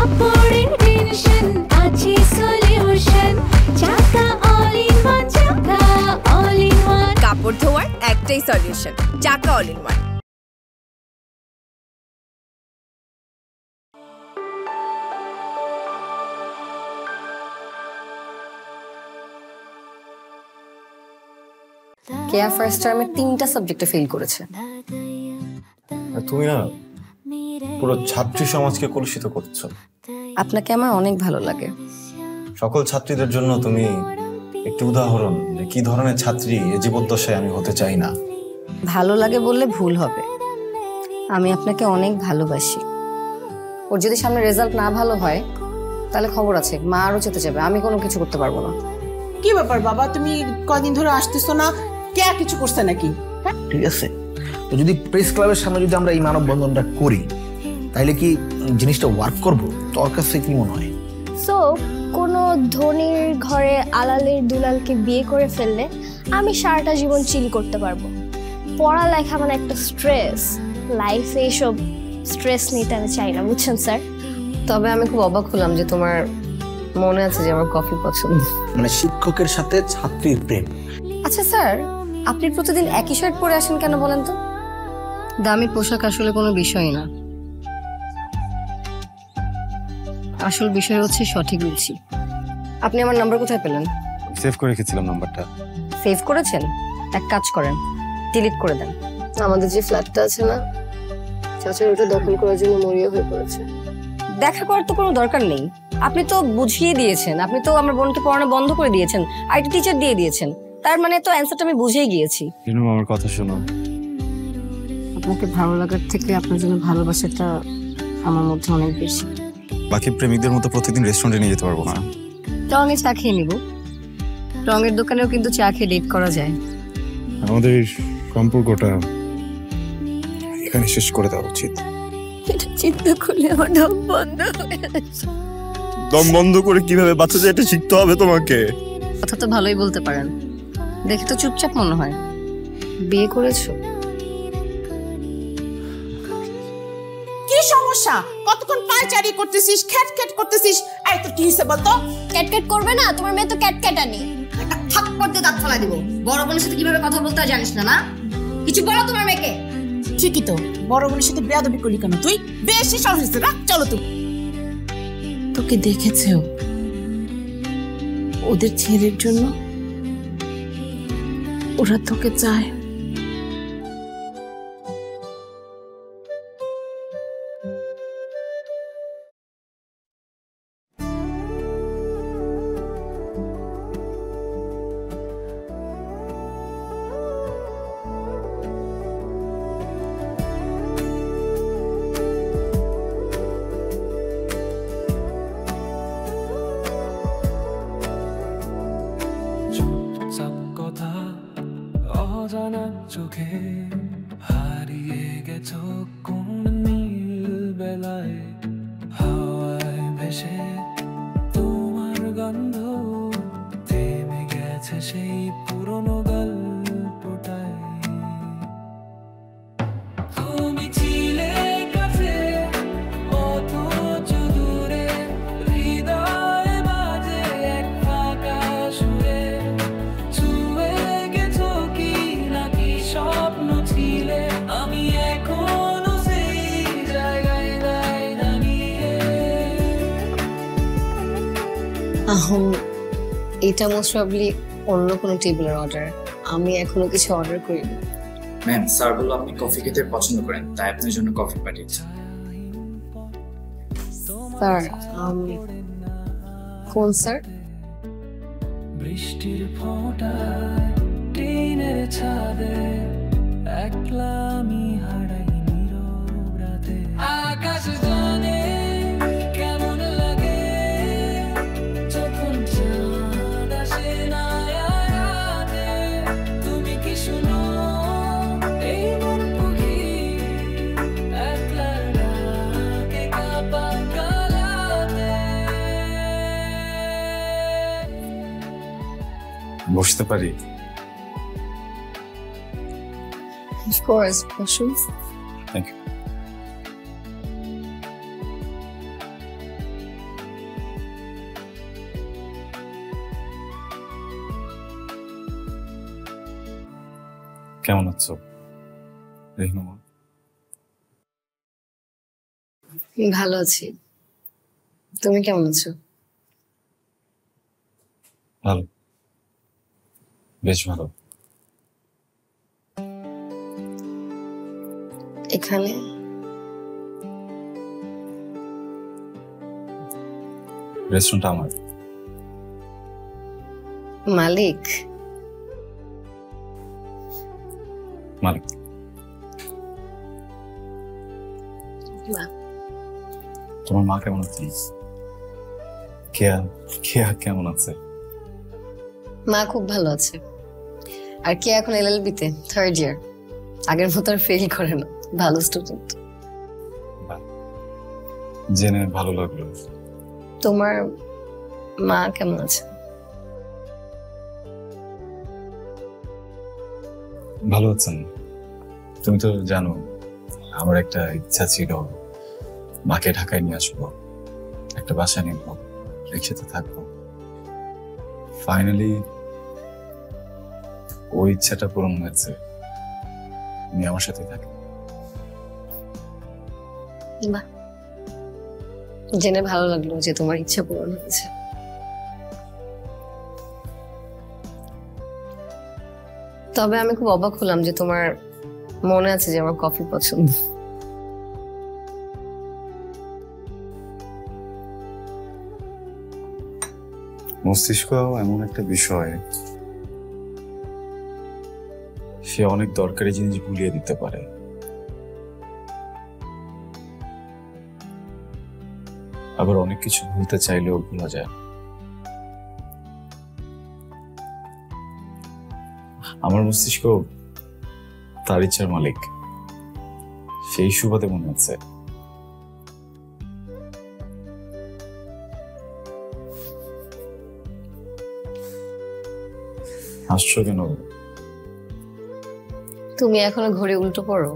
কাপড়ের টেনশন আছে সলিউশন চাকা অল ইন ওয়ান চাকা অল ইন ওয়ান কাপড় ধোয়ার একটাই সলিউশন চাকা all in one Keya first টার্মে 3টা সাবজেক্টে ফেল করেছে। তুমি না পুরো ছাত্রী সমাজকে কলুষিত করছো। আপনাকে আমার অনেক ভালো লাগে। সকল ছাত্রীদের জন্য তুমি একটি উদাহরণ যে কি ধরনের ছাত্রী এ জীবদ্দশায় আমি হতে চাই না। ভালো লাগে বললে ভুল হবে, আমি আপনাকে অনেক ভালোবাসি। ওর যদি সামনে রেজাল্ট না ভালো হয় তাহলে খবর আছে, মা আরো চেতে যাবে, আমি কোনো কিছু করতে পারবো না। কি ব্যাপার বাবা, তুমি কদিন ধরে আসতেছো না, কে কিছু করছে নাকি? ঠিক আছে, তো যদি প্রেস ক্লাবের সামনে যদি আমরা এই মানববন্ধনটা করি তাহলে কি জিনিসটা ওয়ার্ক করবো? তোর কাছে কি মনে হয়? সো কোনো ধনীর ঘরে আলালের দুলালকে বিয়ে করে ফেললে আমি সারাটা জীবন চিল করতে পারবো। পড়ালেখা মানে একটা স্ট্রেস, লাইফে এইসব স্ট্রেস নিতে আমি চাই না, বুঝছেন স্যার? তবে আমি খুব অবাক হলাম যে তোমার মনে আছে যে আমার কফি পছন্দ। মানে শিক্ষকের সাথে ছাত্রীর প্রেম। আচ্ছা স্যার, আপনি প্রতিদিন একই শার্ট পরে আসেন কেন বলেন তো? দামি পোশাক আসলে কোনো বিষয় না, আসল বিষয় হচ্ছে সঠিক রুচি। আপনি আমার নাম্বার কোথায় পেলেন? সেভ করে রেখেছিলাম নাম্বারটা। সেভ করেছেন? এক কাজ করেন, ডিলিট করে দেন। আমাদের যে ফ্ল্যাটটা আছে না, চাচার ওটা দখল করার জন্য মরিয়া হয়ে পড়েছে। দেখা করার তো কোনো দরকার নেই, আপনি তো বুঝিয়ে দিয়েছেন, আপনি তো আমার বোনকে পড়ানো বন্ধ করে দিয়েছেন, আইটি টিচার দিয়ে দিয়েছেন, তার মানে তো অ্যান্সারটা আমি বুঝেই গিয়েছি। আমার কথা শোনো, আপনাকে ভালো লাগার থেকে আপনার জন্য ভালোবাসাটা আমার মধ্যে অনেক বেশি। বাকি প্রেমিকদের মতো প্রতিদিন রেস্টুরেন্টে নিয়ে যেতে পারবো না। রঙে চা খেয়ে নিব, রঙের দোকানেও কিন্তু চা খেয়ে ডেট করা যায়। আমাদের সম্পর্কটা এখানে শেষ করে দেওয়া উচিত। এটা চিন্তা করলে আমার দম বন্ধ হয়ে যাচ্ছে। দম বন্ধ করে কিভাবে বাচ্চা যায় এটা শিখতে হবে তোমাকে। কথা তো ভালোই বলতে পারেন, দেখে তো চুপচাপ মনে হয়। বিয়ে করেছো? কি সমস্যা? কতক্ষণ পায়চারি করতেছিস, খ্যাট করতেছিস? এই তো কি হইছে বলতো? ক্যাটক্যাট করবে না, তোমার মেয়ে তো ক্যাটক্যাটানি। একটা থাপ্পড় দিয়ে দাঁত ফালাই দিব। বড় বোনের সাথে কিভাবে কথা বলতে হয় জানিস না? না কিছু বলো তোমার মেয়েকে। ঠিকই তো, বড় বোনের সাথে বেয়াদবি করলি কেন তুই? বেশি সাহস হয়েছে না? চলো তুই। তোকে দেখেছেও ওদের ছেলের জন্য, ওরা তোকে চায়। অজানা চোখে হারিয়ে গেছো কোন নীল বেলায়, হাওয়ায় ভেসে তোমার গন্ধ থেমে গেছে সেই পুরনো গল্পটায়। তুমি ছিলে কাছে অথচ দূরে, হৃদয় বাজে এক ফাঁকা সুরে, ছুঁয়ে গেছো কি নাকি স্বপ্ন ছিলে, আমি এখনো সেই জায়গায় দাঁড়িয়ে। এটা মোস্ট প্রবাবলি অন্য কোনো টেবিলের অর্ডার, আমি এখনো কিছু অর্ডার করিনি। ম্যাম, স্যার বললো আপনি কফি খেতে পছন্দ করেন, তাই আপনার জন্য কফি পাঠিয়েছি। স্যার, কোন স্যার? বৃষ্টির ফোঁটায় টিনের ছাদে একলা আমি হারাই নীরব রাতে, আকাশ জানে কেমন লাগে যখন চাঁদ আসে না রাতে। তুমি কি শুনো এই মন পাখি একলা ডাকে কাঁপা গলাতে। বসতে পারি? Of course, বসুন। Thank you. কেমন আছো রেহনুমা? ভালো আছি, তুমি কেমন আছো? ভালো, বেশ ভালো। এখানে রেস্টুরেন্ট আমার। মালিক? মালিক। বাহ। তোমার মা কেমন আছে? কেয়া কেমন আছে? মা খুব ভালো আছে। আর কে এখন LLB তে 3rd ইয়ার, আগের মতো আর ফেল করে না, ভালো স্টুডেন্ট। জেনে ভালো লাগলো। তোমার মা কেমন আছে? ভালো আছেন। তুমি তো জানো আমার একটা ইচ্ছা ছিল মাকে ঢাকায় নিয়ে আসবো, একটা বাসা নিব, একসাথে থাকবো। ফাইনালি ওই ইচ্ছাটা পূরণ হয়েছে, তুমি আমার সাথে থাকো। বাহ, জেনে ভালো লাগলো যে তোমার ইচ্ছা পূরণ হয়েছে। তবে আমি খুব অবাক হলাম যে তোমার মনে আছে যে আমার কফি পছন্দ। মস্তিষ্ক এমন একটা বিষয়, সে অনেক দরকারি জিনিস ভুলিয়ে দিতে পারে। আবার অনেক কিছু ভুলতে চাইলেও ভোলা যায়। আমার মস্তিষ্ক তার ইচ্ছার মালিক, সেই সুবাদে মনে হচ্ছে। হাসছো কেন? তুমি এখনো ঘড়ি উল্টো পড়ো?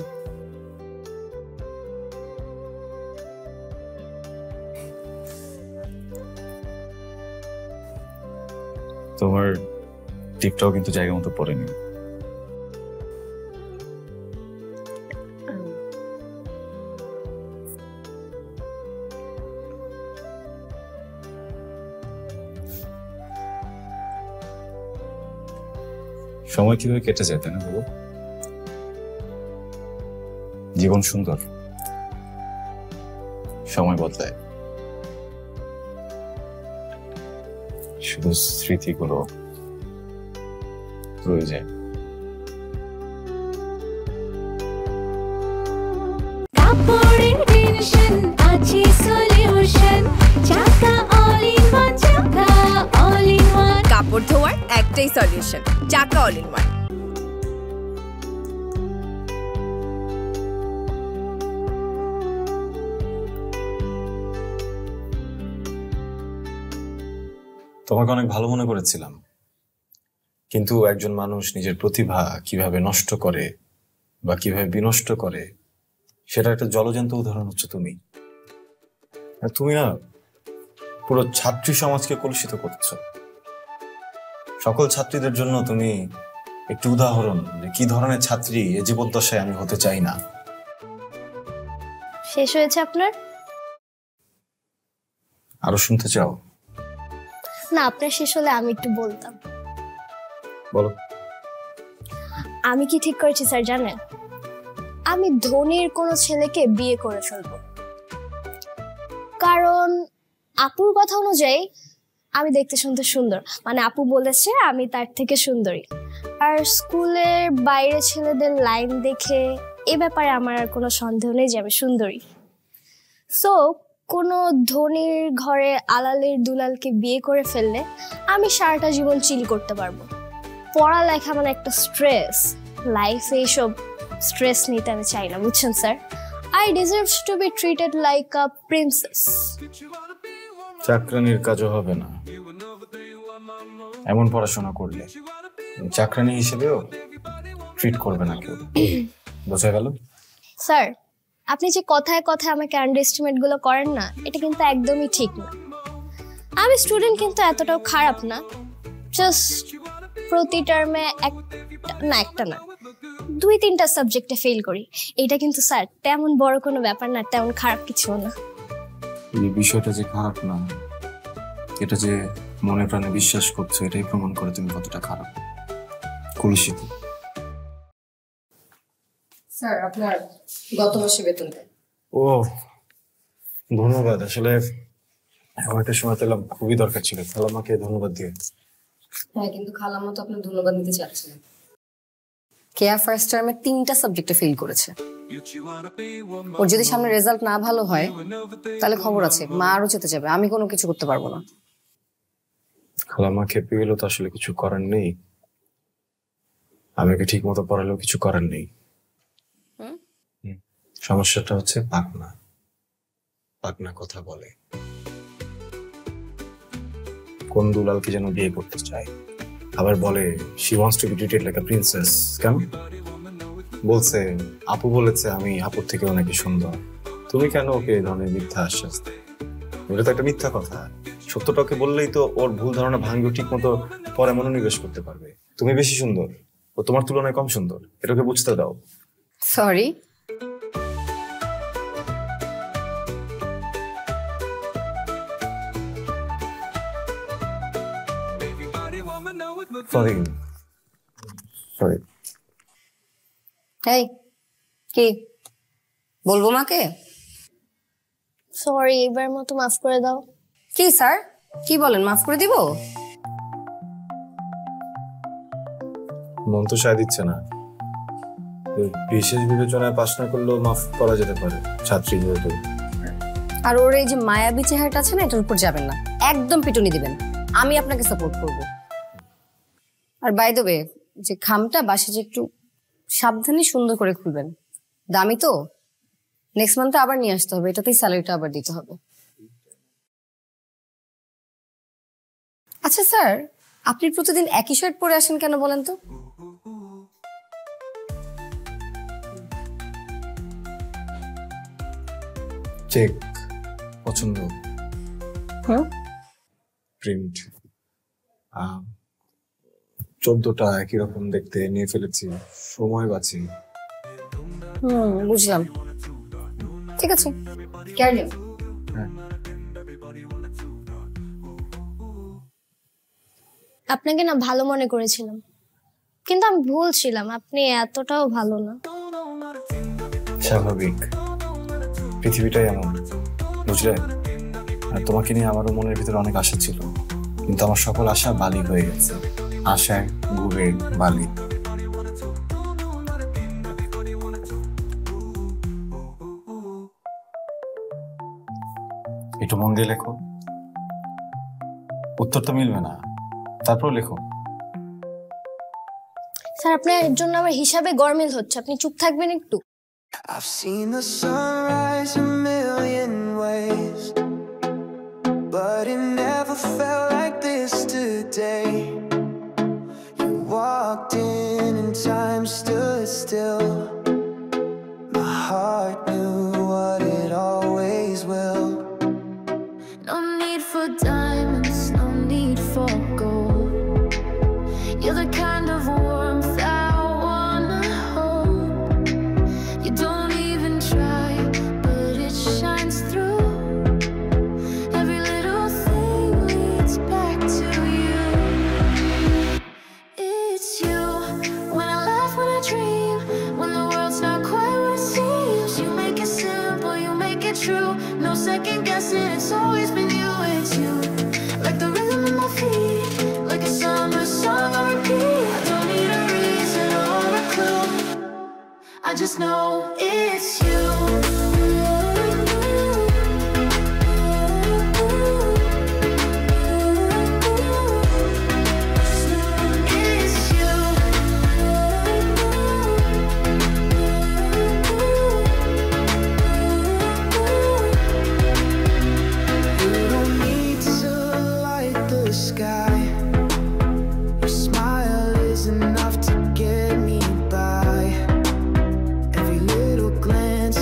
তোমার টিপটাও কিন্তু জায়গা মতো পড়েনি। সময় কিভাবে কেটে যায় তাই না বলো? জীবন সুন্দর, সময় বদলায়, শুধু স্মৃতিগুলো রয়ে যায়। কাপড়ের টেনশন আছে সলিউশন, চাকা অল ইন ওয়ান, চাকা অল ইন ওয়ান। কাপড় ধোয়ার একটাই সলিউশন, চাকা অল ইন ওয়ান। তোমাকে অনেক ভালো মনে করেছিলাম, কিন্তু একজন মানুষ নিজের প্রতিভা কিভাবে নষ্ট করে বা কিভাবে বিনষ্ট করে সেটা একটা জলজ্যান্ত উদাহরণ হচ্ছে তুমি। আর তুমি না পুরো ছাত্রী সমাজকে কলুষিত করছো। সকল ছাত্রীদের জন্য তুমি একটি উদাহরণ যে কি ধরনের ছাত্রী এ জীবদ্দশায় আমি হতে চাই না। শেষ হয়েছে আপনার? আরো শুনতে চাও? না, আপনার শেষ হলে আমি একটু বলতাম। বলো। আমি কি ঠিক করেছি স্যার জানেন? আমি ধনীর কোনো ছেলেকে বিয়ে করে ফেলবো, কারণ আপুর কথা অনুযায়ী আমি দেখতে শুনতে সুন্দর, মানে আপু বলেছে আমি তার থেকে সুন্দরী। আর স্কুলের বাইরে ছেলেদের লাইন দেখে এ ব্যাপারে আমার আর কোনো সন্দেহ নেই যে আমি সুন্দরী। সো কোনো ধনীর ঘরে আলালের দুলালকে বিয়ে করে ফেললে আমি সারাটা জীবন চিল করতে পারবো। পড়ালেখা মানে একটা স্ট্রেস, লাইফে এইসব স্ট্রেস নিতে আমি চাই না, বুঝছেন sir? I deserve to be treated like a princess. চাকরানির কাজও হবে না এমন পড়াশোনা করলে, চাকরানি হিসেবেও ট্রিট করবে না কেউ। বোঝা গেল? স্যার, আপনি যে কথায় কথায় আমাকে আন্ডারএস্টিমেট গুলো করেন না, এটা কিন্তু একদমই ঠিক না। আমি স্টুডেন্ট কিন্তু এতটাও খারাপ না, জাস্ট প্রতি টার্মে একটা না 2-3টা সাবজেক্টে ফেল করি, এটা কিন্তু স্যার তেমন বড় কোনো ব্যাপার না, তেমন খারাপ কিছু না। এই বিষয়টা যে খারাপ না, এটা যে মনে প্রাণে বিশ্বাস করছো, এটাই প্রমাণ করে তুমি কতটা খারাপ, কলুষিত। স্যার আপনার গত মাসে বেতন দেন। ও ধন্যবাদ, আসলে এমন একটা সময় পেলাম, খুবই দরকার ছিল। খালাম্মাকে ধন্যবাদ দিয়ে। হ্যাঁ, কিন্তু খালাম্মা তো আপনার ধন্যবাদ নিতে চাচ্ছে না। কেয়া ফার্স্ট টার্মে 3টা সাবজেক্টে ফেল করেছে। ওর যদি সামনে রেজাল্ট না ভালো হয় তাহলে খবর আছে, মা আরো চেতে যাবে, আমি কোনো কিছু করতে পারবো না। খালাম্মা খেপে গেলেও তো আসলে কিছু করার নেই, আমাকে ঠিক মতো পড়ালেও কিছু করার নেই। সমস্যাটা হচ্ছে পাকনা, পাকনা কথা বলে, কোন দুলালকে যেন বিয়ে করতে চায়, আবার বলে she wants to be treated like a princess। কেন বলছে, আপু বলেছে আমি আপুর থেকে অনেক সুন্দর, তুমি কেন ওকে এই ধরনের মিথ্যা আশ্বাস দেয়? এটা তো একটা মিথ্যা কথা। সত্যটাকে বললেই তো ওর ভুল ধারণা ভাঙবে, ঠিক মতো পরে মনোনিবেশ করতে পারবে। তুমি বেশি সুন্দর, ও তোমার তুলনায় কম সুন্দর, এটাকে বুঝতে দাও। Sorry, sorry sorry. এই কি বলবো মাকে? সরি, এবার মতো মাফ করে দাও। কি স্যার কি বলেন, মাফ করে দিব? মন তো সায় দিচ্ছে না। বিশেষ বিবেচনায় পাশ না করলেও মাফ করা যেতে পারে, ছাত্রী যেহেতু। আর ওর এই যে মায়াবী চেহারাটা আছে না, এটার উপর যাবেন না, একদম পিটুনি দিবেন, আমি আপনাকে সাপোর্ট করব। আর বাই দ্য ওয়ে, যে খামটা বাসে যে একটু সাবধানে সুন্দর করে খুলবেন, দামি তো, নেক্সট মান্থে আবার নিয়ে আসতে হবে, এটাতেই স্যালারিটা আবার দিতে হবে। আচ্ছা স্যার, আপনি প্রতিদিন একই শার্ট পরে আসেন কেন বলেন তো? চেক পছন্দ, হ্যাঁ প্রিন্ট 14টা একই রকম দেখতে নিয়ে ফেলেছি, সময় বাঁচি। বুঝলাম, ঠিক আছে, কেয়ার নিও। হ্যাঁ, আপনাকে না ভালো মনে করেছিলাম, কিন্তু আমি ভুল ছিলাম, আপনি এতটাও ভালো না। স্বাভাবিক, পৃথিবীটাই এমন, বুঝলে? আর তোমাকে নিয়ে আমারও মনের ভিতরে অনেক আশা ছিল, কিন্তু আমার সকল আশা বালি হয়ে গেছে, আশায় ঘুরে বালি। একটু মন দিয়ে লেখো, উত্তর তো মিলবে না, তারপর লেখো। স্যার আপনার জন্য আমার হিসাবে গরমিল হচ্ছে, আপনি চুপ থাকবেন একটু। I've seen the sunrise a million ways, but it never felt like this today. You walked in and time stood still. My heart knew what it always will. No need for diamonds, no need for gold. You're the kind of warmth I wanna hold. You don't even try, but it shines through. Every little thing leads back to you. It's you. When I laugh, when I dream, when the world's not quite what it seems. You make it simple, you make it true. No second guessing, it's always been you. It's you. Like the rhythm in my feet, like a summer song on repeat. I don't need a reason or a clue, I just know it's you. It's you. You don't need to light the sky. Your smile is enough to get me by. Every little glance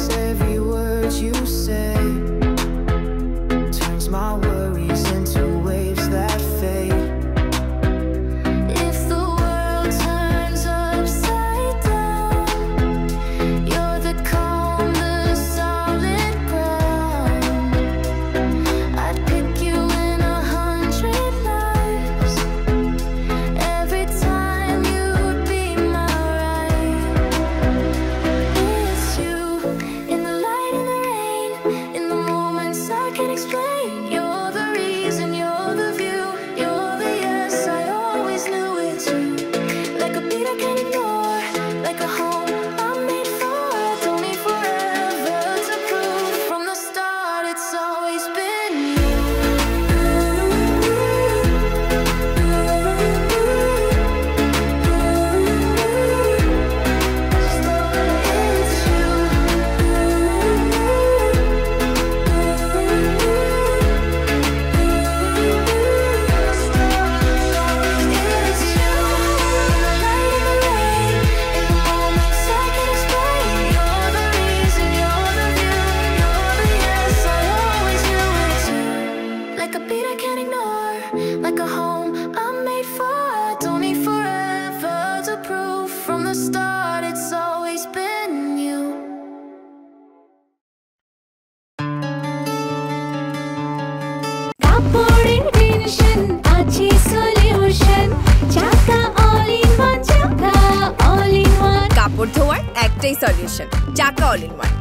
কাপড় ধোয়ার একটাই solution, চাকা all in one.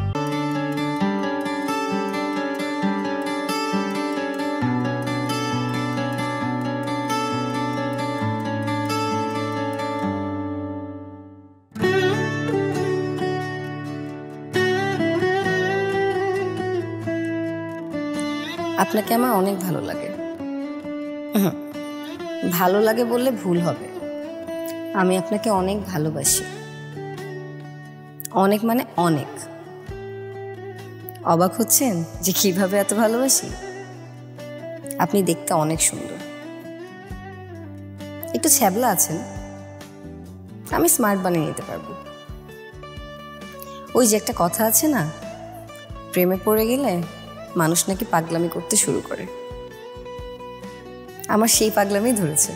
আপনাকে আমার অনেক ভালো লাগে। ভালো লাগে বললে ভুল হবে, আমি আপনাকে অনেক ভালোবাসি। অনেক মানে অনেক। অবাক হচ্ছেন যে কিভাবে এত ভালোবাসি? আপনি দেখতে অনেক সুন্দর, একটু ছ্যাবলা আছেন, আমি স্মার্ট বানিয়ে নিতে পারবো। ওই যে একটা কথা আছে না, প্রেমে পড়ে গেলে মানুষ নাকি পাগলামি করতে শুরু করে। আমার সেই পাগলামি ধরেছে।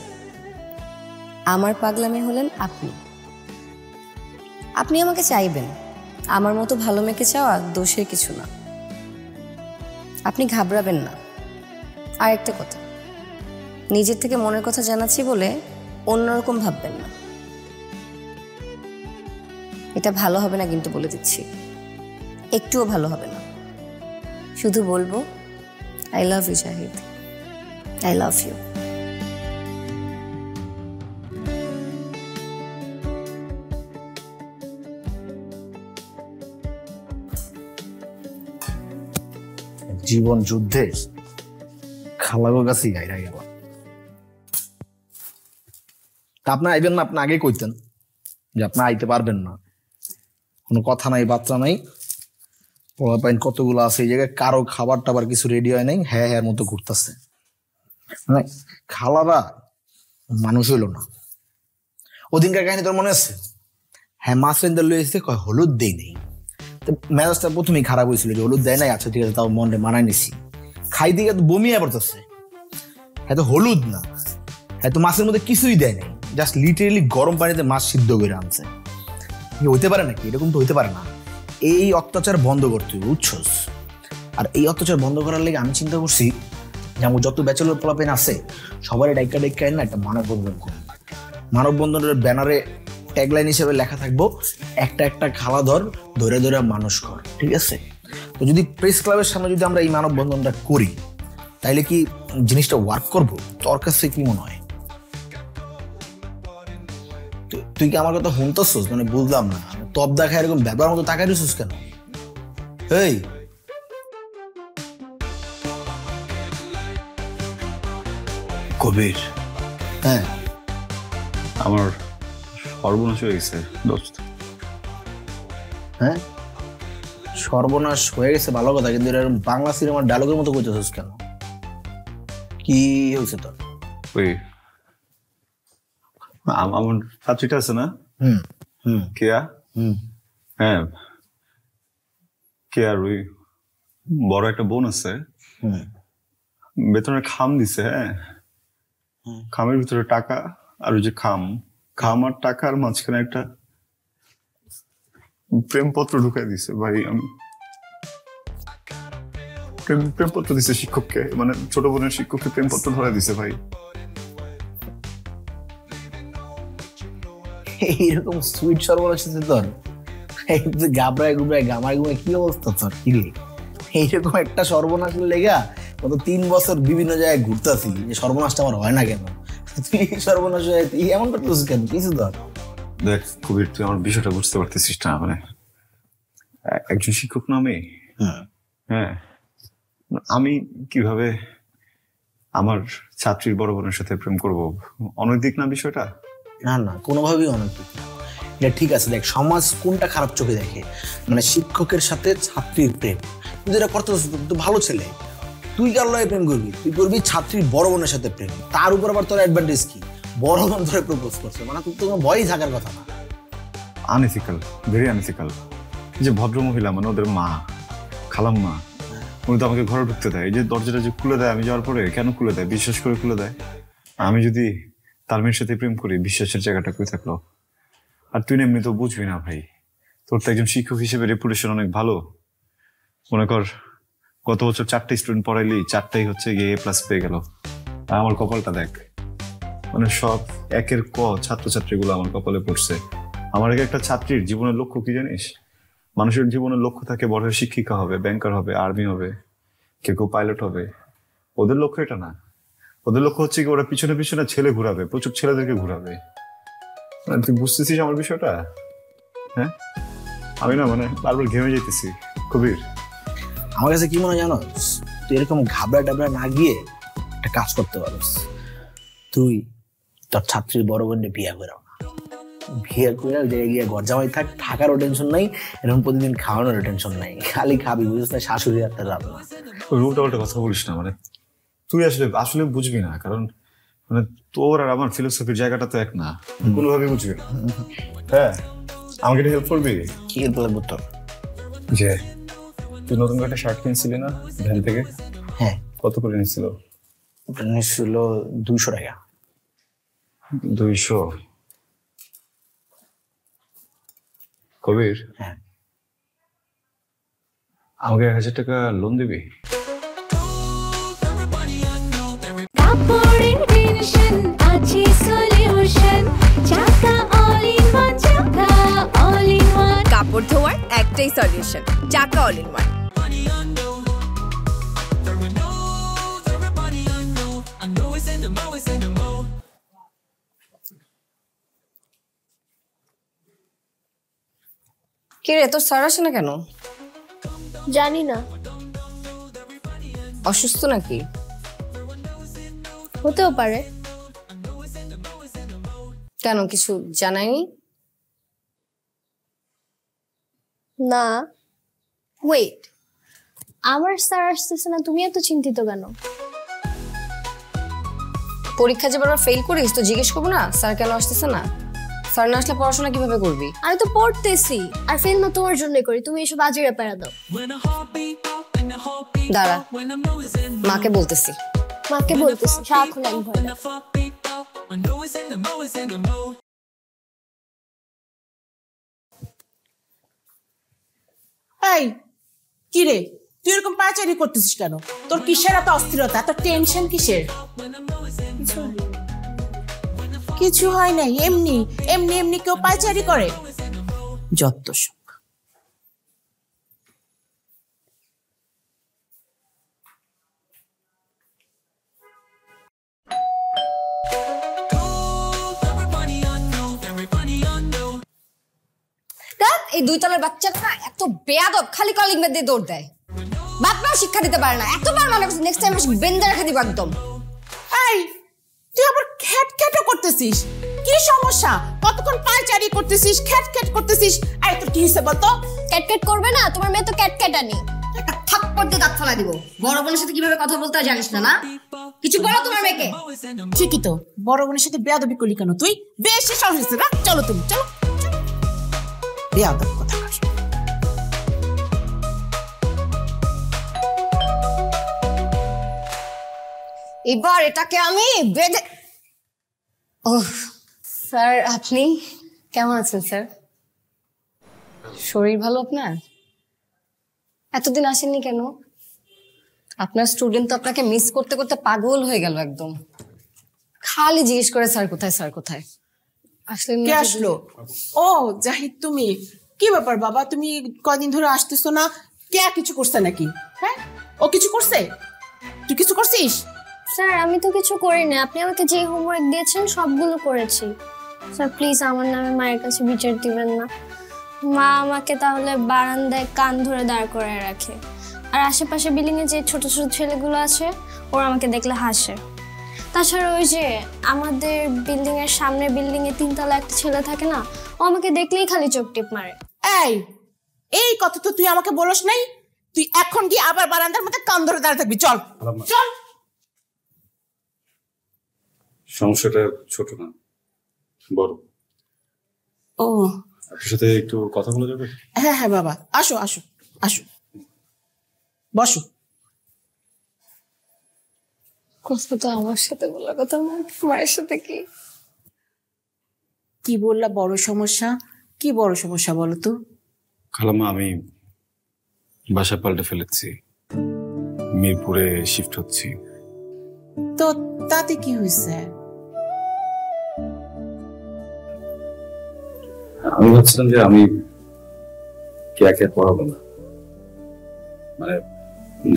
আমার পাগলামি হলেন আপনি। আপনি আমাকে চাইবেন, আমার মতো ভালো মেয়েকে চাওয়া দোষের কিছু না। আপনি ঘাবড়াবেন না। আর একটা কথা, নিজের থেকে মনের কথা জানাচ্ছি বলে অন্যরকম ভাববেন না। এটা ভালো হবে না কিন্তু বলে দিচ্ছি, একটুও ভালো হবে না। শুধু বলবো I love you Zahid, I love you. জীবন যুদ্ধে খালাগোর কাছে গাইরা গেল। আপনার আইবেন না, আপনি আগে কইতেন যে আপনি আইতে পারবেন না, কোনো কথা নাই বাচ্চা নাই, পোলাপাইন কতগুলো আছে এই জায়গায়, কারো খাবার টাবার কিছু রেডি হয় নাই, হ্যাঁ হ্যাঁ মতো ঘুরতেছে। মানে খালারা মানুষ হইল না। ওদিনকার কাহিনী তোর মনে আছে? হ্যাঁ, মাছ রেন্দার লয়ে এসে কয় হলুদ দেই নেই। মেজাজটা প্রথমেই খারাপ হয়েছিল যে হলুদ দেয় নাই, আচ্ছা ঠিক আছে তাও মনে মানাই নিছি। খাই দিকে তো বমিয়ে পড়তেছে। হ্যাঁ তো হলুদ না, হ্যাঁ তো মাছের মধ্যে কিছুই দেয় নাই, জাস্ট লিটারেলি গরম পানিতে মাছ সিদ্ধ করে আনছে। হইতে পারে নাকি? এরকম তো হইতে পারে না। এই অত্যাচার বন্ধ করতে হবে, বুঝছস? আর এই অত্যাচার বন্ধ করার লেগে আমি চিন্তা করছি যে আমার যত ব্যাচেলর পোলাপেন আছে সবারই ডাইকা ডাইকা না একটা মানববন্ধন করব। মানববন্ধনের ব্যানারে ট্যাগলাইন হিসেবে লেখা থাকবো, একটা একটা খালা ধরে ধরে মানুষ কর, ঠিক আছে? তো যদি প্রেস ক্লাবের সামনে যদি আমরা এই মানববন্ধনটা করি তাইলে কি জিনিসটা ওয়ার্ক করবো? তোর কাছে কি মনে হয়? তুই কি আমার কথা শুনতেছিস? মানে বুঝলাম না, তপ দেখা এরকম ব্যাপার মতো তাকাই দিছিস কেন? এই কবির, হ্যাঁ আমার সর্বনাশ হয়ে গেছে দোস্ত। হ্যাঁ সর্বনাশ হয়ে গেছে ভালো কথা, কিন্তু এরকম বাংলা সিনেমার ডায়লগের মতো কইতেছিস কেন? কি হয়েছে তোর? ওই আমার ছাত্রীটা আছে না, কেয়া, হ্যাঁ কেয়ার ওই বড় একটা বোন আছে, বেতনের খাম দিছে। হ্যাঁ, খামের ভিতরে টাকা আর ওই যে খাম আর টাকার মাঝখানে একটা প্রেমপত্র ঢুকাই দিছে ভাই। আমি প্রেমপত্র দিছে শিক্ষককে, মানে ছোট বোনের শিক্ষককে প্রেমপত্র ধরে দিছে ভাই। এইরকম সুইট সর্বনাশ আছে তোর? গাবড়ায় গুবড়ায় গামায় গুমায় কি অবস্থা তোর? কি রে, এইরকম একটা সর্বনাশের লেগা গত 3 বছর বিভিন্ন জায়গায় ঘুরতেছি, যে সর্বনাশটা আমার হয় না কেন? তুই সর্বনাশ হয়ে তুই এমন করতেছিস কেন? কিছু ধর। দেখ কবির, তুই আমার বিষয়টা বুঝতে পারতেছিস না। মানে একজন শিক্ষক নামে, হ্যাঁ, আমি কিভাবে আমার ছাত্রীর বড় বোনের সাথে প্রেম করব? অনৈতিক না বিষয়টা? না না, কোনোভাবেই অনৈতিক না। এটা ঠিক আছে। দেখ, সমাজ কোনটা খারাপ চোখে দেখে, মানে শিক্ষকের সাথে ছাত্রীর প্রেম। কিন্তু এটা করতে তুই ভালো ছেলে, তুই কার লয়ে প্রেম করবি? তুই করবি ছাত্রীর বড় বোনের সাথে প্রেম। তার উপর আবার তোর অ্যাডভান্টেজ কি? বড় বোন ধরে প্রপোজ করছে, মানে তোর তো ভয়ই থাকার কথা না। Unethical, very unethical. যে ভদ্র মহিলা, মানে ওদের মা, খালাম্মা, উনি তো আমাকে ঘরে ঢুকতে দেয়। এই যে দরজাটা যে খুলে দেয় আমি যাওয়ার পরে, কেন খুলে দেয়? বিশ্বাস করে খুলে দেয়। আমি যদি তার মেয়ের সাথে প্রেম করি, বিশ্বাসের জায়গাটা কই থাকলো? আর তুই এমনি তো বুঝবি না ভাই, তোর তো একজন শিক্ষক হিসেবে রেপুটেশন অনেক ভালো। মনে কর গত বছর 4টে স্টুডেন্ট পড়াইলি, 4টাই হচ্ছে গিয়ে A+ পেয়ে গেল। আর আমার কপালটা দেখ, মানে সব 1-এর ক ছাত্রছাত্রীগুলো আমার কপালে পড়ছে। আমার আগে একটা ছাত্রীর জীবনের লক্ষ্য কি জানিস? মানুষের জীবনের লক্ষ্য থাকে বড় হয়ে শিক্ষিকা হবে, ব্যাংকার হবে, আর্মি হবে, কেউ কেউ পাইলট হবে। ওদের লক্ষ্য এটা না। ওদের লক্ষ্য হচ্ছে কি ওরা পিছনে পিছনে ছেলে ঘুরাবে, প্রচুর ছেলেদেরকে ঘুরাবে। তুই বুঝতেছিস আমার বিষয়টা? হ্যাঁ, আমি না মানে বারবার ঘেমে যেতেছি। কবির, আমার কাছে কি মনে জানো, তুই এরকম ঘাবড়া টাবড়া না গিয়ে একটা কাজ করতে পারিস। তুই তোর ছাত্রীর বড় বোনকে বিয়ে করে বিয়ে করে ওই জায়গায় গিয়ে ঘর জামাই থাক, থাকারও টেনশন নাই, এরকম প্রতিদিন খাওয়ানোরও টেনশন নাই, খালি খাবি, বুঝিস না, শাশুড়ি আর তার রান্না। উল্টা পাল্টা কথা বলিস না, মানে তুই আসলে আসলে বুঝবি না, কারণ মানে তোর আর আমার ফিলোসফির জায়গাটা তো এক না, কোনোভাবেই বুঝবি না। হ্যাঁ, আমাকে একটা হেল্প করবি? কি হেল্প লাগবে তোর? যে তুই নতুন একটা শার্ট কিনছিলি না ভ্যান থেকে? হ্যাঁ। কত করে নিচ্ছিল? ওটা নিচ্ছিল 200 টাকা। 200? কবির, হ্যাঁ, আমাকে 1000 টাকা লোন দিবি? কাপড়ের টেনশন আছে সলিউশন, চাকা অল ইন ওয়ান, চাকা অল ইন ওয়ান। কাপড় ধোয়ার একটাই সলিউশন, চাকা অল ইন ওয়ান। কি রে, তোর স্যার আসে না কেন? জানি না, অসুস্থ নাকি? হতেও পারে। কেন, কিছু জানায়নি? না, ওয়েট, আমার স্যার আসতেছে না, তুমি এত চিন্তিত কেন? পরীক্ষা যে বারবার ফেল করিস তো জিজ্ঞেস করবো না স্যার কেন আসতেছে না? স্যার না আসলে পড়াশোনা কিভাবে করবি? আমি তো পড়তেছি, আর ফেল না তোমার জন্যই করি, তুমি এসব আজের প্যারা দাও। দাঁড়া, মাকে বলতেছি। মাকে বলতেছি, সারাক্ষণ এক ভয়। এই কি রে, তুই এরকম পায়চারি করতেছিস কেন? তোর কিসের এত অস্থিরতা, এত টেনশন কিসের? কিছু হয় নাই, এমনি এমনি এমনি কেউ পায়চারি করে? যত সব। এই 2 তলার বাচ্চাটা এত বেয়াদব, খালি কলিং বেল দিয়ে দৌড় দেয়, বাপ মা শিক্ষা দিতে পারে না। এতবার মানে নেক্সট টাইম বেন্দে রেখে দিব একদম। এই তুই আবার খ্যাট খ্যাটও করতেছিস, কি সমস্যা? কতক্ষণ পায়চারি করতেছিস, খ্যাট খ্যাট করতেছিস? এই তোর কি হইছে বলতো? ক্যাটক্যাট করবে না, তোমার মেয়ে তো ক্যাটক্যাটানি। একটা থাপ্পড় দিয়ে দাঁত ফালাই দিব। বড় বোনের সাথে কিভাবে কথা বলতে হয় জানিস না? না কিছু বলো তোমার মেয়েকে। ঠিকই তো, বড় বোনের সাথে বেয়াদবি করলি কেন তুই? বেশি সাহস হয়েছে না? চলো তুমি, চলো। বেয়াদব কথা কাজ। এবার এটাকে আমি বেঁধে। ওহ স্যার, আপনি কেমন আছেন স্যার? শরীর ভালো আপনার? এতদিন আসেননি কেন? আপনার স্টুডেন্ট তো আপনাকে মিস করতে করতে পাগল হয়ে গেল একদম, খালি জিজ্ঞেস করে স্যার কোথায়, স্যার কোথায়। আসলেন কে আসলো? ও জাহিদ, তুমি? কি ব্যাপার বাবা, তুমি কদিন ধরে আসতেছো না? কে কিছু করছে নাকি? হ্যাঁ, ও কিছু করছে? তুই কিছু করছিস? স্যার আমি তো কিছু করিনি, আপনি আমাকে যে হোমওয়ার্ক দিয়েছেন সবগুলো করেছি। স্যার প্লিজ আমার নামে মায়ের কাছে বিচার দিবেন না। মা আমাকে তাহলে বারান্দায় কান ধরে দাঁড় করায় রাখে, আর আশেপাশে বিল্ডিং এ যে ছোট ছোট ছেলেগুলো আছে ওরা আমাকে দেখলে হাসে। তাছাড়া ওই যে আমাদের বিল্ডিং এর সামনে বিল্ডিং এ 3 তলা একটা ছেলে থাকে না, ও আমাকে দেখলেই খালি চোখ টিপ মারে। এই এই কথা তো তুই আমাকে বলস নাই। তুই এখন গিয়ে আবার বারান্দার মধ্যে কান ধরে দাঁড়িয়ে থাকবি? চল চল। সমস্যাটা ছোট না, বড়। ও আপনার সাথে একটু কথা বলা যাবে? হ্যাঁ হ্যাঁ বাবা, আসো আসো আসো, বসো। কথা তো আমার সাথে বলার কথা, মায়ের সাথে কি? কি বললা? বড় সমস্যা? কি বড় সমস্যা বলো তো? খালাম্মা, আমি বাসা পাল্টে ফেলেছি, মিরপুরে শিফট হচ্ছি। তো তাতে কি হয়েছে? আমি ভাবছিলাম যে আমি কে পড়াবো না, মানে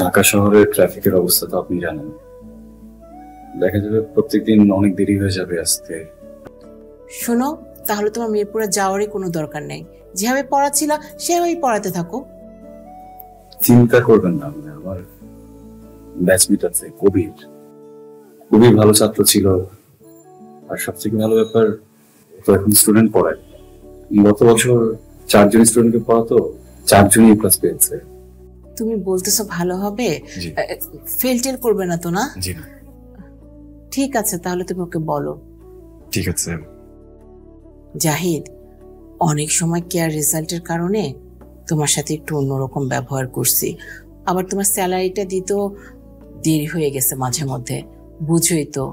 ঢাকা শহরের ট্রাফিকের অবস্থা তো আপনি জানেন, দেখা যাবে প্রত্যেকদিন অনেক দেরি হয়ে যাবে আসতে। শোনো, তাহলে তোমার মিরপুরে যাওয়ারই কোনো দরকার নেই, যেভাবে পড়াচ্ছিল সেভাবেই পড়াতে থাকো। চিন্তা করবেন না, মানে আমার ব্যাচমেট আছে কবির, খুবই ভালো ছাত্র ছিল, আর সবথেকে ভালো ব্যাপার তো এখন স্টুডেন্ট পড়ায়। গত বছর 4 জন স্টুডেন্টকে পড়াতো, 4 জনই ক্লাস পেয়েছে। তুমি বলতেছো ভালো হবে, ফেল টেল করবে না তো? না জি না। ঠিক আছে, তাহলে তুমি ওকে বলো। ঠিক আছে। জাহিদ, অনেক সময় কেয়ার রেজাল্টের কারণে তোমার সাথে একটু অন্যরকম ব্যবহার করছি, আবার তোমার স্যালারিটা দিতেও দেরি হয়ে গেছে মাঝে মধ্যে, বুঝোই তো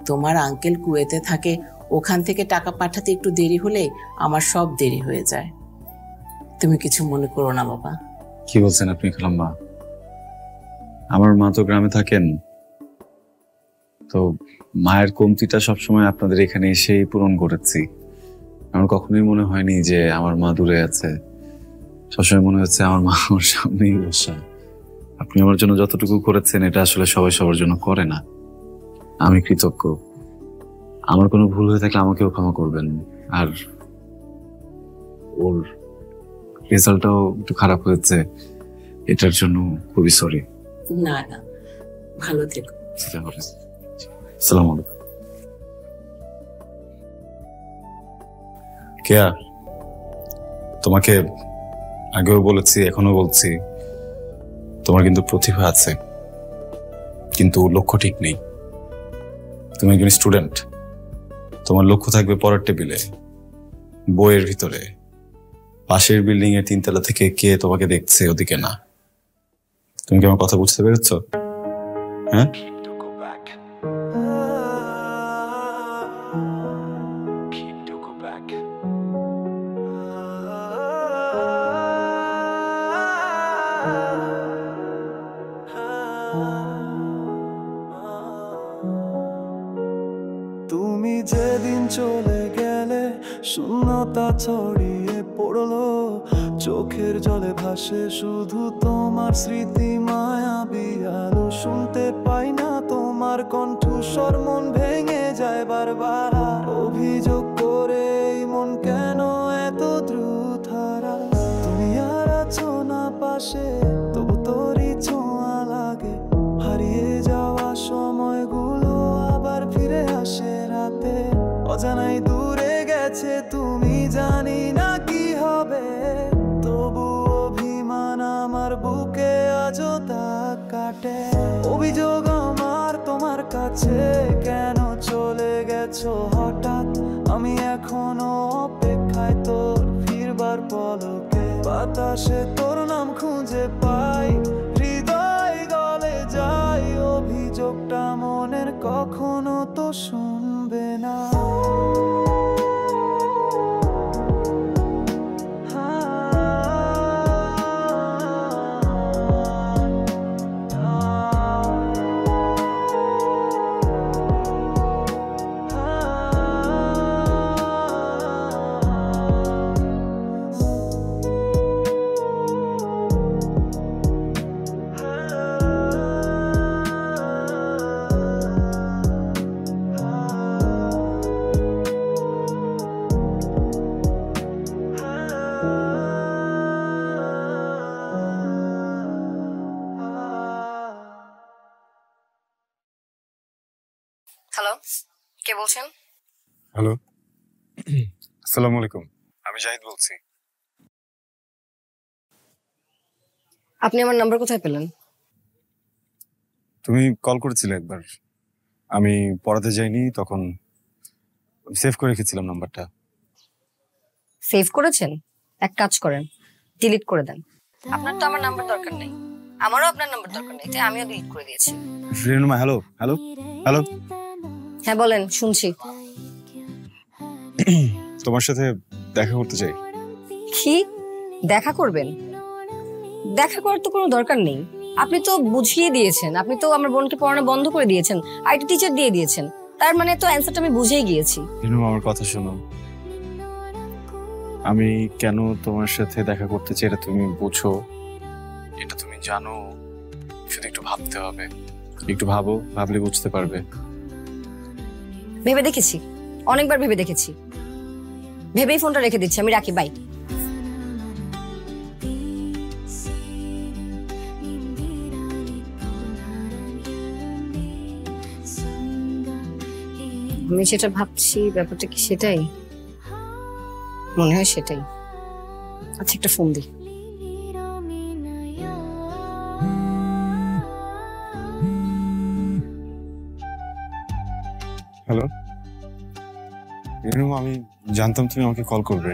তোমার আঙ্কেল কুয়েতে থাকে, ওখান থেকে টাকা পাঠাতে একটু দেরি হলে আমার সব দেরি হয়ে যায়। তুমি কিছু মনে করো না বাবা। কি বলছেন আপনি খালাম্মা? আমার মা তো গ্রামে থাকেন, তো মায়ের কমতিটা সবসময় আপনাদের এখানে এসেই পূরণ করেছি। আমার কখনোই মনে হয়নি যে আমার মা দূরে আছে, সবসময় মনে হচ্ছে আমার মা আমার সামনেই বসা। আপনি আমার জন্য যতটুকু করেছেন এটা আসলে সবাই সবার জন্য করে না, আমি কৃতজ্ঞ। আমার কোনো ভুল হয়ে থাকলে আমাকেও ক্ষমা করবেন। আর ওর রেজাল্টটাও একটু খারাপ হয়েছে, এটার জন্য খুবই সরি। না না, ভালো থেকো। আসসালামু আলাইকুম। কেয়া, তোমাকে আগেও বলেছি, এখনো বলছি, তোমার কিন্তু প্রতিভা আছে, কিন্তু লক্ষ্য ঠিক নেই। তুমি একজন স্টুডেন্ট, তোমার লক্ষ্য থাকবে পরের টেবিলে, বইয়ের ভিতরে, পাশের বিল্ডিং এর 3 তলা থেকে কে তোমাকে দেখছে ওদিকে না। তুমি কি আমার কথা বুঝতে পেরেছো? হ্যাঁ, তুমি যেদিন চলে গেলে শূন্যতা ছড়িয়ে পড়লো, চোখের জলে ভাসে শুধু তোমার স্মৃতি মায়াবী আলো। শুনতে পাই না তোমার কণ্ঠস্বর, মন ভেঙে যায় বারবার। অভিযোগ করে এই মন কেন এত দ্রুত হারায়। তুমি আর আছো না পাশে, তবু তোরই ছোঁয়া লাগে। হারিয়ে যাওয়া সময়গুলো আবার ফিরে আসে রাতে, অজানাই দূরে গেছে তুমি, জানি না কি হবে। তবু অভিমান আমার বুকে আজও দাগ কাটে। অভিযোগ আমার তোমার কাছে, কেন চলে গেছো হঠাৎ। আমি এখনো অপেক্ষায় তোর ফিরবার পলকে। বাতাসে তোর নাম খুঁজে পাই, হৃদয় গলে যায়। অভিযোগটা মনের কখনো তো শুনবে না। হ্যালো, কে বলছেন? হ্যালো, আসসালামু আলাইকুম, আমি জাহিদ বলছি। আপনি আমার নাম্বার কোথায় পেলেন? তুমি কল করেছিলে একবার, আমি পড়াতে যাইনি, তখন সেভ করে রেখেছিলাম নাম্বারটা। সেভ করেছেন? এক কাজ করেন, ডিলিট করে দেন। আপনার তো আমার নাম্বার দরকার নেই, আমারও আপনার নাম্বার দরকার নেই, তাই আমিও ডিলিট করে দিয়েছি। Renuma, hello hello hello. হ্যাঁ বলেন, শুনছি। তোমার সাথে দেখা করতে চাই। কি দেখা করবেন? দেখা করার তো কোনো দরকার নেই, আপনি তো বুঝিয়ে দিয়েছেন, আপনি তো আমার বোনকে পড়ানো বন্ধ করে দিয়েছেন, আইটি টিচার দিয়ে দিয়েছেন, তার মানে তো অ্যান্সারটা আমি বুঝেই গিয়েছি। রেনুমা, আমার কথা শোনো, আমি কেন তোমার সাথে দেখা করতে চাই এটা তুমি বুঝো, এটা তুমি জানো, শুধু একটু ভাবতে হবে। একটু ভাবো, ভাবলে বুঝতে পারবে। ভেবে দেখেছি, অনেকবার ভেবে দেখেছি। ভেবেই ফোনটা রেখে দিচ্ছি, আমি রাখি, বাই। আমি যেটা ভাবছি ব্যাপারটা কি সেটাই? মনে হয় সেটাই। আচ্ছা, একটা ফোন দিই। হ্যালো রেনু, আমি জানতাম তুমি আমাকে কল করবে,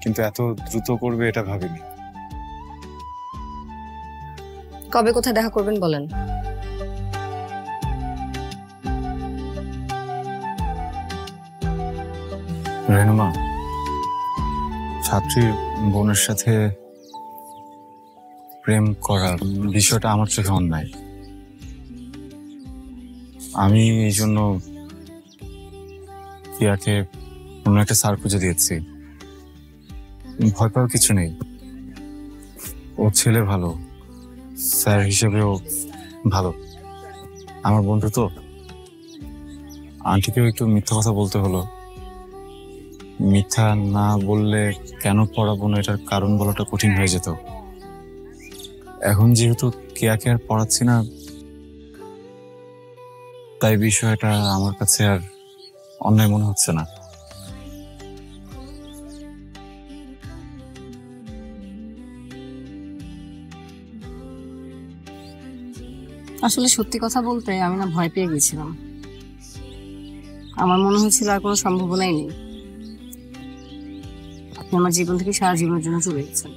কিন্তু এত দ্রুত করবে এটা ভাবিনি। কবে কোথায় দেখা করবেন বলেন? রেনুমা, ছাত্রীর বোনের সাথে প্রেম করার বিষয়টা আমার চোখে অন্যায়। আমি এই জন্য কিয়াকে অন্য একটা স্যার খুঁজে দিয়েছি। ভয় পাওয়ার কিছু নেই, ও ছেলে ভালো, স্যার হিসেবেও ভালো, আমার বন্ধু তো। আন্টিকেও একটু মিথ্যা কথা বলতে হলো। মিথ্যা না বললে কেন পড়াবো না এটার কারণ বলাটা কঠিন হয়ে যেত। এখন যেহেতু কেয়াকে আর পড়াচ্ছি না, তাই বিষয়টা আমার কাছে আর অন্যায় মনে হচ্ছে না। আসলে সত্যি কথা বলতে আমি না ভয় পেয়ে গেছিলাম। আমার মনে হয়েছিল আর কোনো সম্ভাবনাই নেই। আপনি আমার জীবন থেকে সারা জীবনের জন্য চলে গেছেন।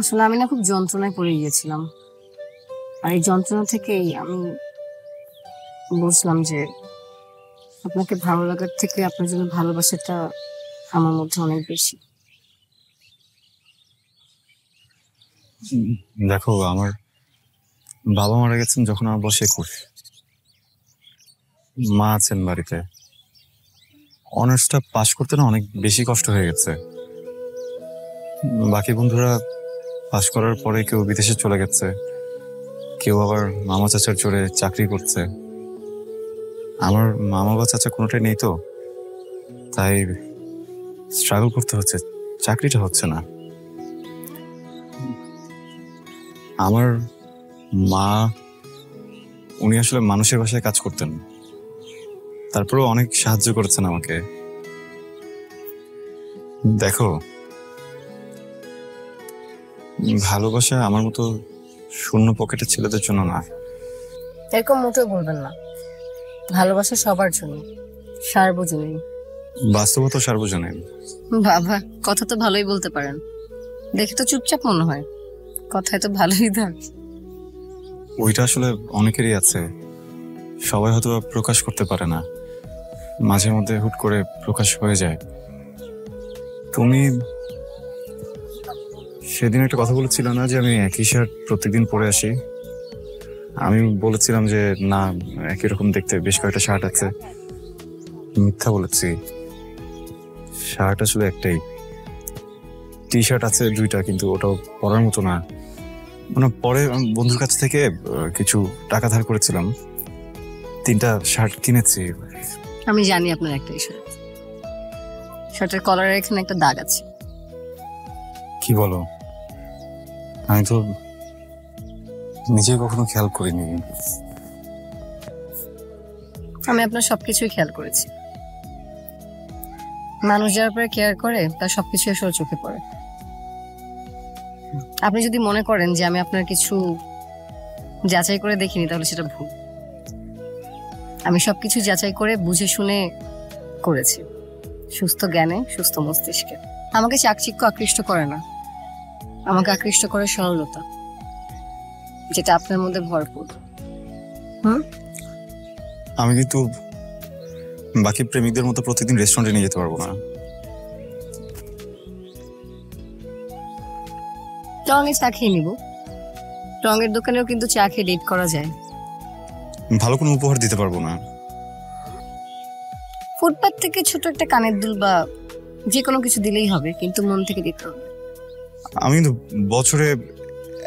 আসলে আমি না খুব যন্ত্রণায় পড়ে গিয়েছিলাম, আর এই যন্ত্রণা থেকেই আমি বুঝলাম যে আপনাকে ভালো লাগার থেকে আপনার জন্য ভালোবাসাটা আমার মধ্যে অনেক বেশি। দেখো, আমার বাবা মারা গেছেন যখন আমার বয়স 21। মা আছেন বাড়িতে। অনার্সটা পাশ করতে না অনেক বেশি কষ্ট হয়ে গেছে। বাকি বন্ধুরা পাশ করার পরে কেউ বিদেশে চলে গেছে, কেউ আবার মামা চাচার জোরে চাকরি করছে। আমার মামা বা চাচা কোনোটাই নেই তো, তাই স্ট্রাগল করতে হচ্ছে, চাকরিটা হচ্ছে না। আমার মা, উনি আসলে মানুষের বাসায় কাজ করতেন, তারপরেও অনেক সাহায্য করেছেন আমাকে। দেখো, ভালোবাসা আমার মতো শূন্য পকেটের ছেলেদের জন্য না। এরকম মোটেও বলবেন না। ভালোবাসা সবার জন্য, সার্বজনীন। বাস্তবতা সার্বজনীন। বাবা, কথা তো ভালোই বলতে পারেন, দেখে তো চুপচাপ মনে হয়, কথায় তো ভালোই দাম। ওইটা আসলে অনেকেরই আছে, সবাই হয়তো প্রকাশ করতে পারে না, মাঝে মধ্যে হুট করে প্রকাশ হয়ে যায়। তুমি সেদিন একটা কথা বলেছিল না যে আমি একই শার্ট প্রত্যেকদিন পরে আসি? আমি বলেছিলাম যে না, একই রকম দেখতে বেশ কয়েকটা শার্ট আছে। মিথ্যা বলেছি, শার্ট আসলে একটাই। টি শার্ট আছে 2টা, কিন্তু ওটাও পরার মতো না। মানে পরে বন্ধুর কাছ থেকে কিছু টাকা ধার করেছিলাম, 3টা শার্ট কিনেছি। আমি জানি আপনার একটা শার্ট, শার্টের কলারের এখানে একটা দাগ আছে। কি বলো? আমি তো নিজে কখনো খেয়াল করিনি। আমি আপনার সবকিছুই খেয়াল করেছি। মানুষ যার উপরে কেয়ার করে তার সবকিছু আসলে চোখে পড়ে। আপনি যদি মনে করেন যে আমি আপনার কিছু যাচাই করে দেখিনি, তাহলে সেটা ভুল। আমি সবকিছু যাচাই করে বুঝে শুনে করেছি, সুস্থ জ্ঞানে, সুস্থ মস্তিষ্কে। আমাকে চাকচিক্য আকৃষ্ট করে না, আমাকে আকৃষ্ট করে সরলতা, যেটা আপনার মধ্যে ভরপুর। আমি কিন্তু বাকি প্রেমিকদের মতো প্রতিদিন রেস্টুরেন্টে নিয়ে যেতে পারবো না। টঙে চা খেয়ে নিব, টঙের দোকানেও কিন্তু চা খেয়ে ডেট করা যায়। ভালো কোনো উপহার দিতে পারবো না। ফুটপাত থেকে ছোট একটা কানের দুল বা যে কোনো কিছু দিলেই হবে, কিন্তু মন থেকে দিতে হবে। আমি কিন্তু বছরে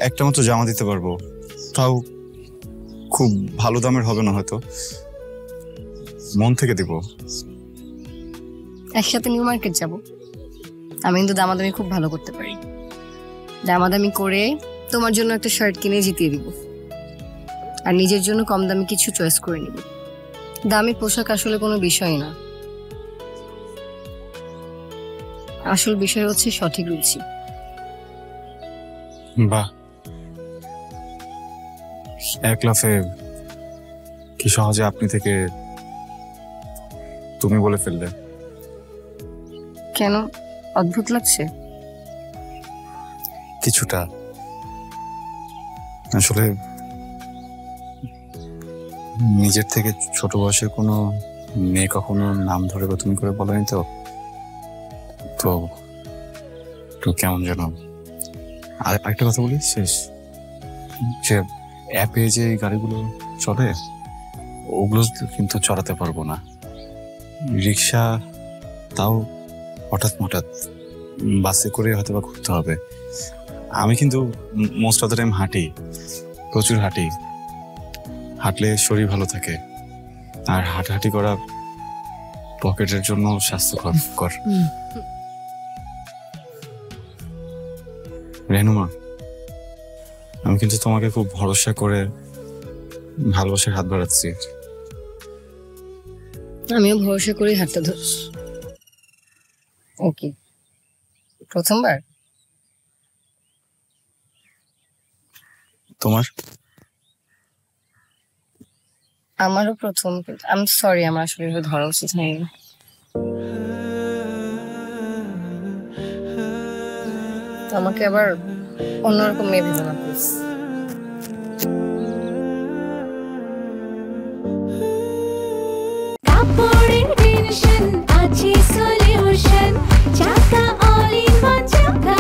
একটা মাত্র জামা দিতে পারবো, তাও খুব ভালো দামের হবে না হয়তো, মন থেকে দিব। একসাথে নিউ মার্কেট যাব, আমি কিন্তু দামাদামি খুব ভালো করতে পারি। দামাদামি করে তোমার জন্য একটা শার্ট কিনে জিতিয়ে দিব, আর নিজের জন্য কম দামি কিছু চয়েস করে নিব। দামি পোশাক আসলে কোনো বিষয় না, আসল বিষয় হচ্ছে সঠিক রুচি। বাহ, এক লাফে কি সহজে আপনি থেকে তুমি বলে ফেললে। কেন, অদ্ভুত লাগছে? কিছুটা। আসলে নিজের থেকে ছোট বয়সের কোনো মেয়ে কখনো নাম ধরে বা তুমি করে বলেনি তো, তো একটু কেমন যেন। আর একটা কথা বলি শেষ, যে অ্যাপে যে গাড়িগুলো চলে ওগুলো কিন্তু চড়াতে পারবো না। রিক্সা তাও হঠাৎ হঠাৎ, বাসে করে হয়তো বা ঘুরতে হবে। আমি কিন্তু মোস্ট অফ দ্য টাইম হাঁটি, প্রচুর হাঁটি। হাঁটলে শরীর ভালো থাকে, আর হাঁটাহাঁটি করা পকেটের জন্য স্বাস্থ্যকর। রেনুমা, আমি কিন্তু তোমাকে খুব ভরসা করে ভালোবাসার হাত বাড়াচ্ছি। আমিও ভরসা করেই হাতটা ধরছি। ওকে, প্রথমবার তোমার? আমারও প্রথম, কিন্তু আমি সরি, আমার আসলে ধরা উচিত হয়নি। আমাকে আবার অন্যরকম মেয়ে ভেবো না প্লিজ। কাপড়ের টেনশন আছে সলিউশন, চাকা অল ইন ওয়ান, চাকা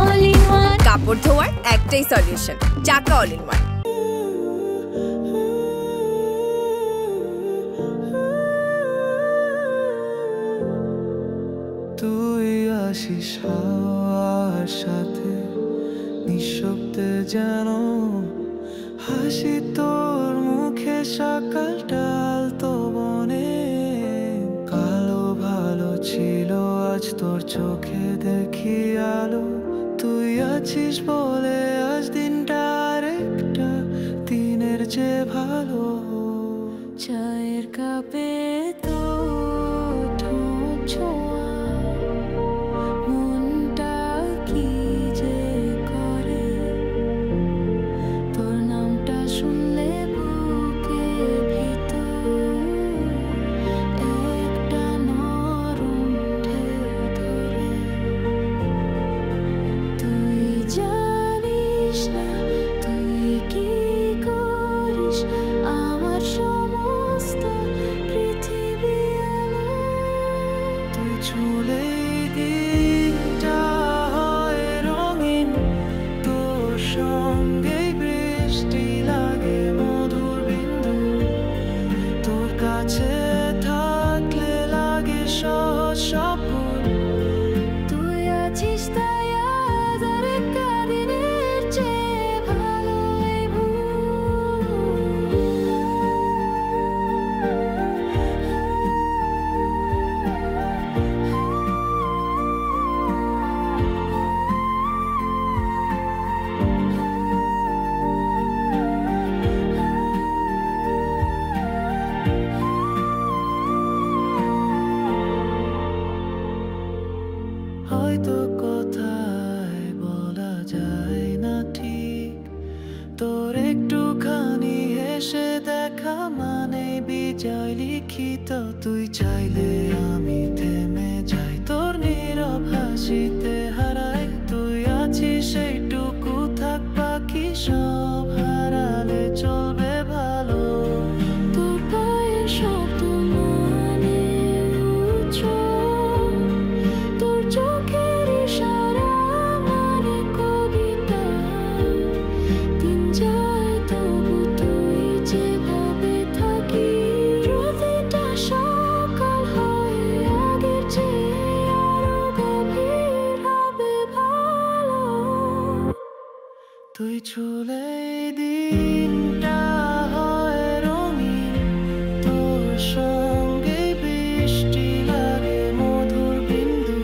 অল ইন ওয়ান। কাপড় ধোয়ার একটাই সলিউশন, চাকা অল ইন ওয়ান। তুই আসিস হাওয়ার সাথে নিঃশব্দে, যেন হাসি তোর মুখে সকালটা আলতো বনে। কালো ভালো ছিল আজ তোর চোখে দেখি আলো, তুই আছিস বলে আজ দিনটা আরেকটা দিনের যে ভালো। চায়ের কাপে তো ঠোঁট ছোঁয়া, মনটা কি যে করে, তোর নামটা শুনলে বুকের ভিতর একটা নরম ঢেউ ধরে। তুই জানিস না তুই কি করিস, আমার সমস্ত পৃথিবী আলো। তুই চলে দিনটা হয় রঙিন, তোর সঙ্গে বৃষ্টি লাগে মধুর বিন্দু। তোর কাছে থাকলে লাগে সহজ স্বপ্ন, তুই আছিস তাই আজ আরেকটা দিনের চেয়ে ভালো এই ভুল। হয়তো কথায় বলা যায় না ঠিক, তোর একটুখানি হেসে দেখা মানে বিজয় লিখিত। তুই চাইলে আমি থেমে যাই, তোর নীরব হাসিতে হারাই। তুই আছিস সেইটুকু থাক, বাকি সব হারালে চলবে ভালো। তোর পায়ের শব্দ মানে উচ্চারণ, তোর চোখের ইশারা মানে কবিতা। দিন যায় তবু তুই যেভাবে থাকি, প্রতিটা সকাল হয় আসলে দিনটা হয় রঙিন তোর সঙ্গে বৃষ্টি লাগে মধুর বিন্দু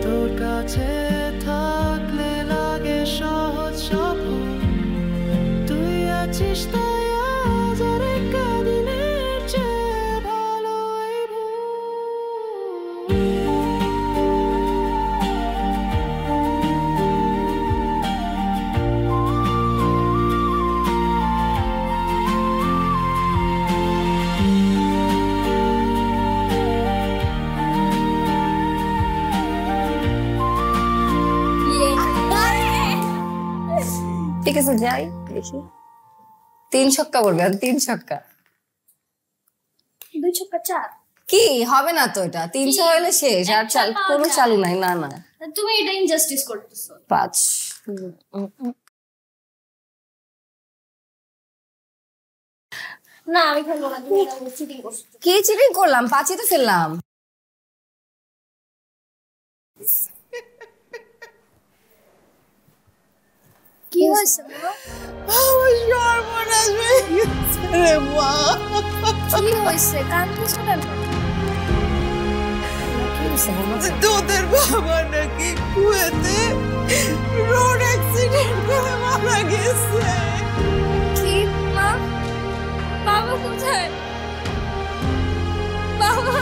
তোর কাছে থাকলে লাগে সহজ সফল তুই আছিস তাই আজ আর একটা দিনের চেয়ে ভালো এই ঠিক আছে যাই দেখি 3 ছক্কা পড়বে আর 3 ছক্কা 2 ছক্কা 4 কি হবে না তো এটা 300 হলে শেষ আর চাল কোনো চালু নাই না না তুমি এটা ইনজাস্টিস করতেছো 5 না আমি খেলবো না তুমি চিটিং করছো কি চিটিং করলাম 5ই তো ফেললাম কি হয়েছে মা কি হয়েছে কান্দিস কেন তোদের বাবা নাকি কুয়েতে রোড অ্যাক্সিডেন্ট করে মারা গেছে কি মা বাবা কোথায় বাবা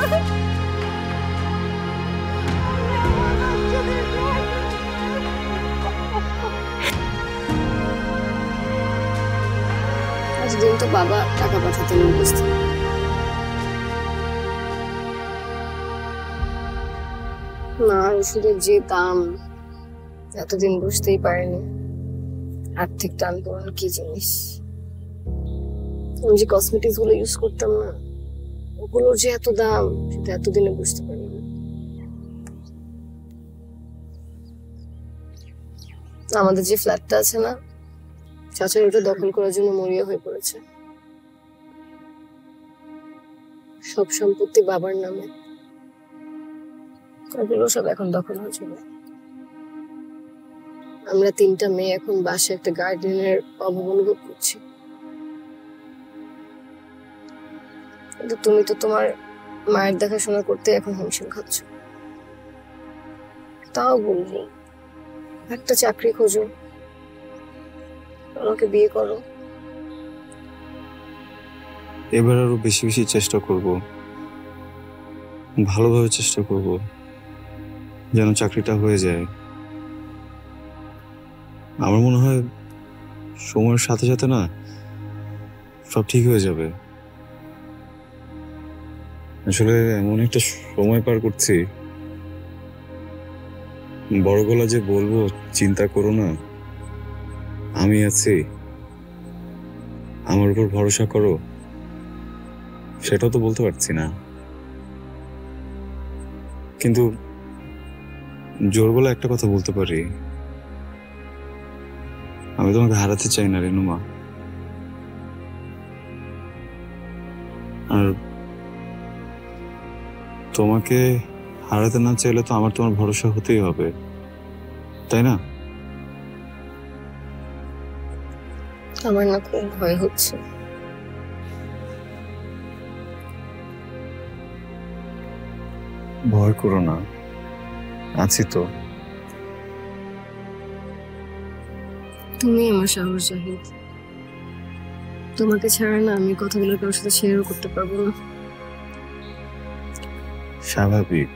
আজদিন তো বাবা টাকা পাঠাতে উপস্থিত না ওষুধের যে দাম এতদিন বুঝতেই পারিনি আর্থিক টান পড়ানো কি জিনিস আমি যে কসমেটিক্স গুলো ইউজ করতাম না ওগুলোর যে এত দাম সেটা এতদিনে বুঝতে পারিনি আমাদের যে ফ্ল্যাটটা আছে না চাচার ওটা দখল করার জন্য মরিয়া হয়ে পড়েছে সব সম্পত্তি বাবার নামে ওগুলো সব এখন দখল হয়ে যাবে আমরা 3টা মেয়ে এখন বাসে একটা গার্ডেনের অভাব অনুভব করছি কিন্তু তুমি তো তোমার মায়ের দেখাশোনা করতে এখন হিমশিম খাচ্ছ তাও বলবো একটা চাকরি খোঁজো আমাকে বিয়ে করো এবার আরো বেশি বেশি চেষ্টা করব ভালোভাবে চেষ্টা করব যেন চাকরিটা হয়ে যায় আমার মনে হয় সময়ের সাথে সাথে না সব ঠিক হয়ে যাবে আসলে এমন একটা সময় পার করছি বড় গলা যে বলবো চিন্তা করো না আমি আছি আমার উপর ভরসা করো সেটাও তো বলতে পারছি না কিন্তু জোর গলা একটা কথা বলতে পারি আমি তোমাকে হারাতে চাই না রেনুমা আর তোমাকে হারাতে না চাইলে তো আমার তোমার ভরসা হতেই হবে তাই না আমার না খুব ভয় হচ্ছে ভয় করো না আছি তো তুমি আমার সাহস জাহিদ তোমাকে ছাড়া না আমি কথাগুলো কারোর সাথে শেয়ারও করতে পারবো না স্বাভাবিক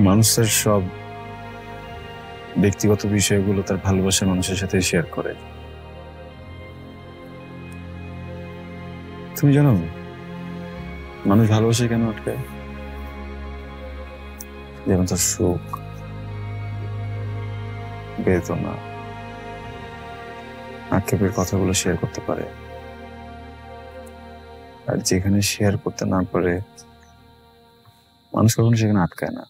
মানুষের সব ব্যক্তিগত বিষয়গুলো তার ভালোবাসার মানুষের সাথে শেয়ার করে তুমি জানো মানুষ ভালোবাসে কেন আটকায় যেমন তার সুখ বেদনা আক্ষেপের কথাগুলো শেয়ার করতে পারে আর যেখানে শেয়ার করতে না পারে মানুষ কখনো সেখানে আটকায় না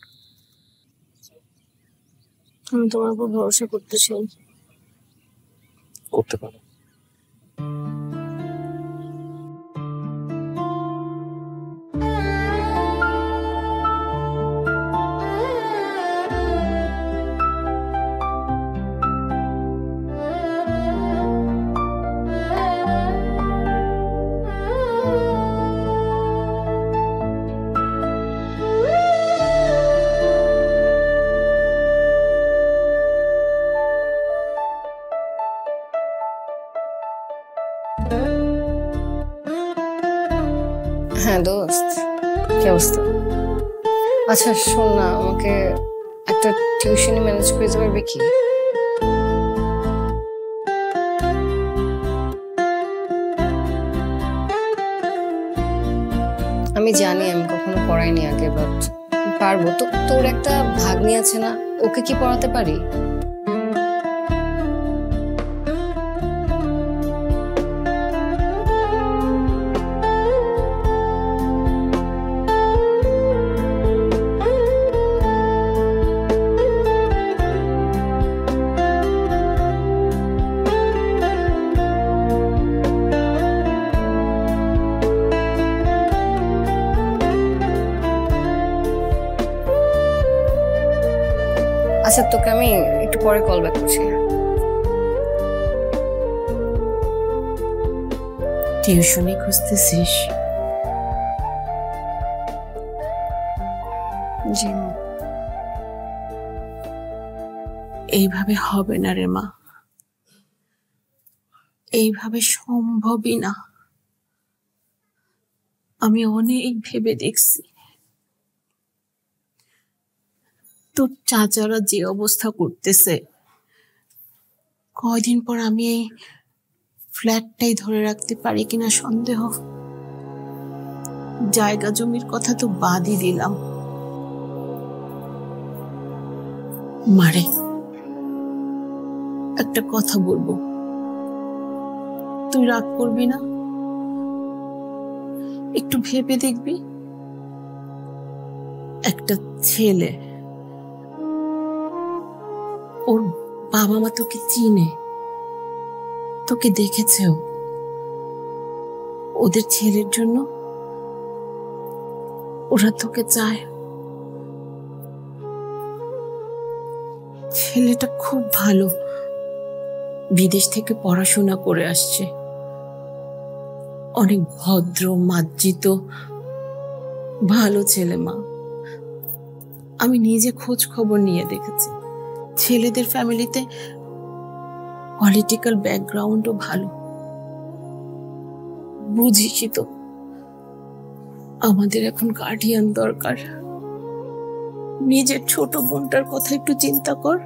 আমি তোমার উপর ভরসা করতে চাই করতে পারো হ্যাঁ দোস্ত, কি অবস্থা? আচ্ছা শোন না, আমাকে একটা টিউশনি ম্যানেজ করে দিতে পারবে কি? আমি জানি আমি কখনো পড়াইনি আগে, বাট পারবো তো। তোর একটা ভাগ্নি আছে না, ওকে কি পড়াতে পারি? আচ্ছা তোকে আমি একটু পরে কল ব্যাক করছি। টিউশনি খুঁজতেছিস? জি এইভাবে হবে না রে মা, এইভাবে সম্ভবই না। আমি অনেক ভেবে দেখছি, তোর চাচারা যে অবস্থা করতেছে, কয়দিন পর আমি এই ফ্ল্যাটটাই ধরে রাখতে পারি কিনা সন্দেহ। জায়গা জমির কথা তো বাদই দিলাম। মারে একটা কথা বলবো, তুই রাগ করবি না? একটু ভেবে দেখবি, একটা ছেলে, ওর বাবা মা তোকে চিনে, তোকে দেখেছেও, ওদের ছেলের জন্য ওরা তোকে চায়। ছেলেটা খুব ভালো, বিদেশ থেকে পড়াশোনা করে আসছে, অনেক ভদ্র মার্জিত ভালো ছেলে মা। আমি নিজে খোঁজ খবর নিয়ে দেখেছি, ছেলেদের ফ্যামিলিতে পলিটিক্যাল ব্যাকগ্রাউন্ডও ভালো। বুঝিসই তো আমাদের এখন গার্ডিয়ান দরকার। নিজের ছোট বোনটার কথা একটু চিন্তা কর,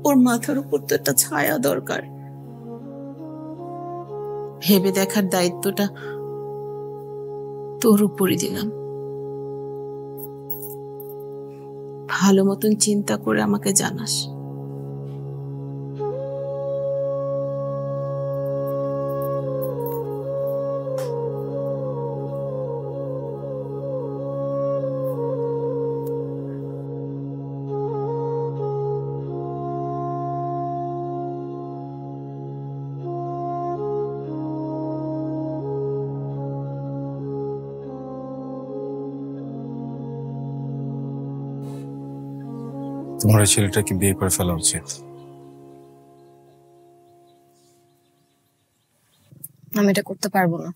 ওর মাথার উপর তো একটা ছায়া দরকার। ভেবে দেখার দায়িত্বটা তোর উপরই দিলাম। ভালো মতন চিন্তা করে আমাকে জানাস। তোমার এই ছেলেটাকে বিয়ে করে ফেলা উচিত। আমি এটা করতে পারবো না,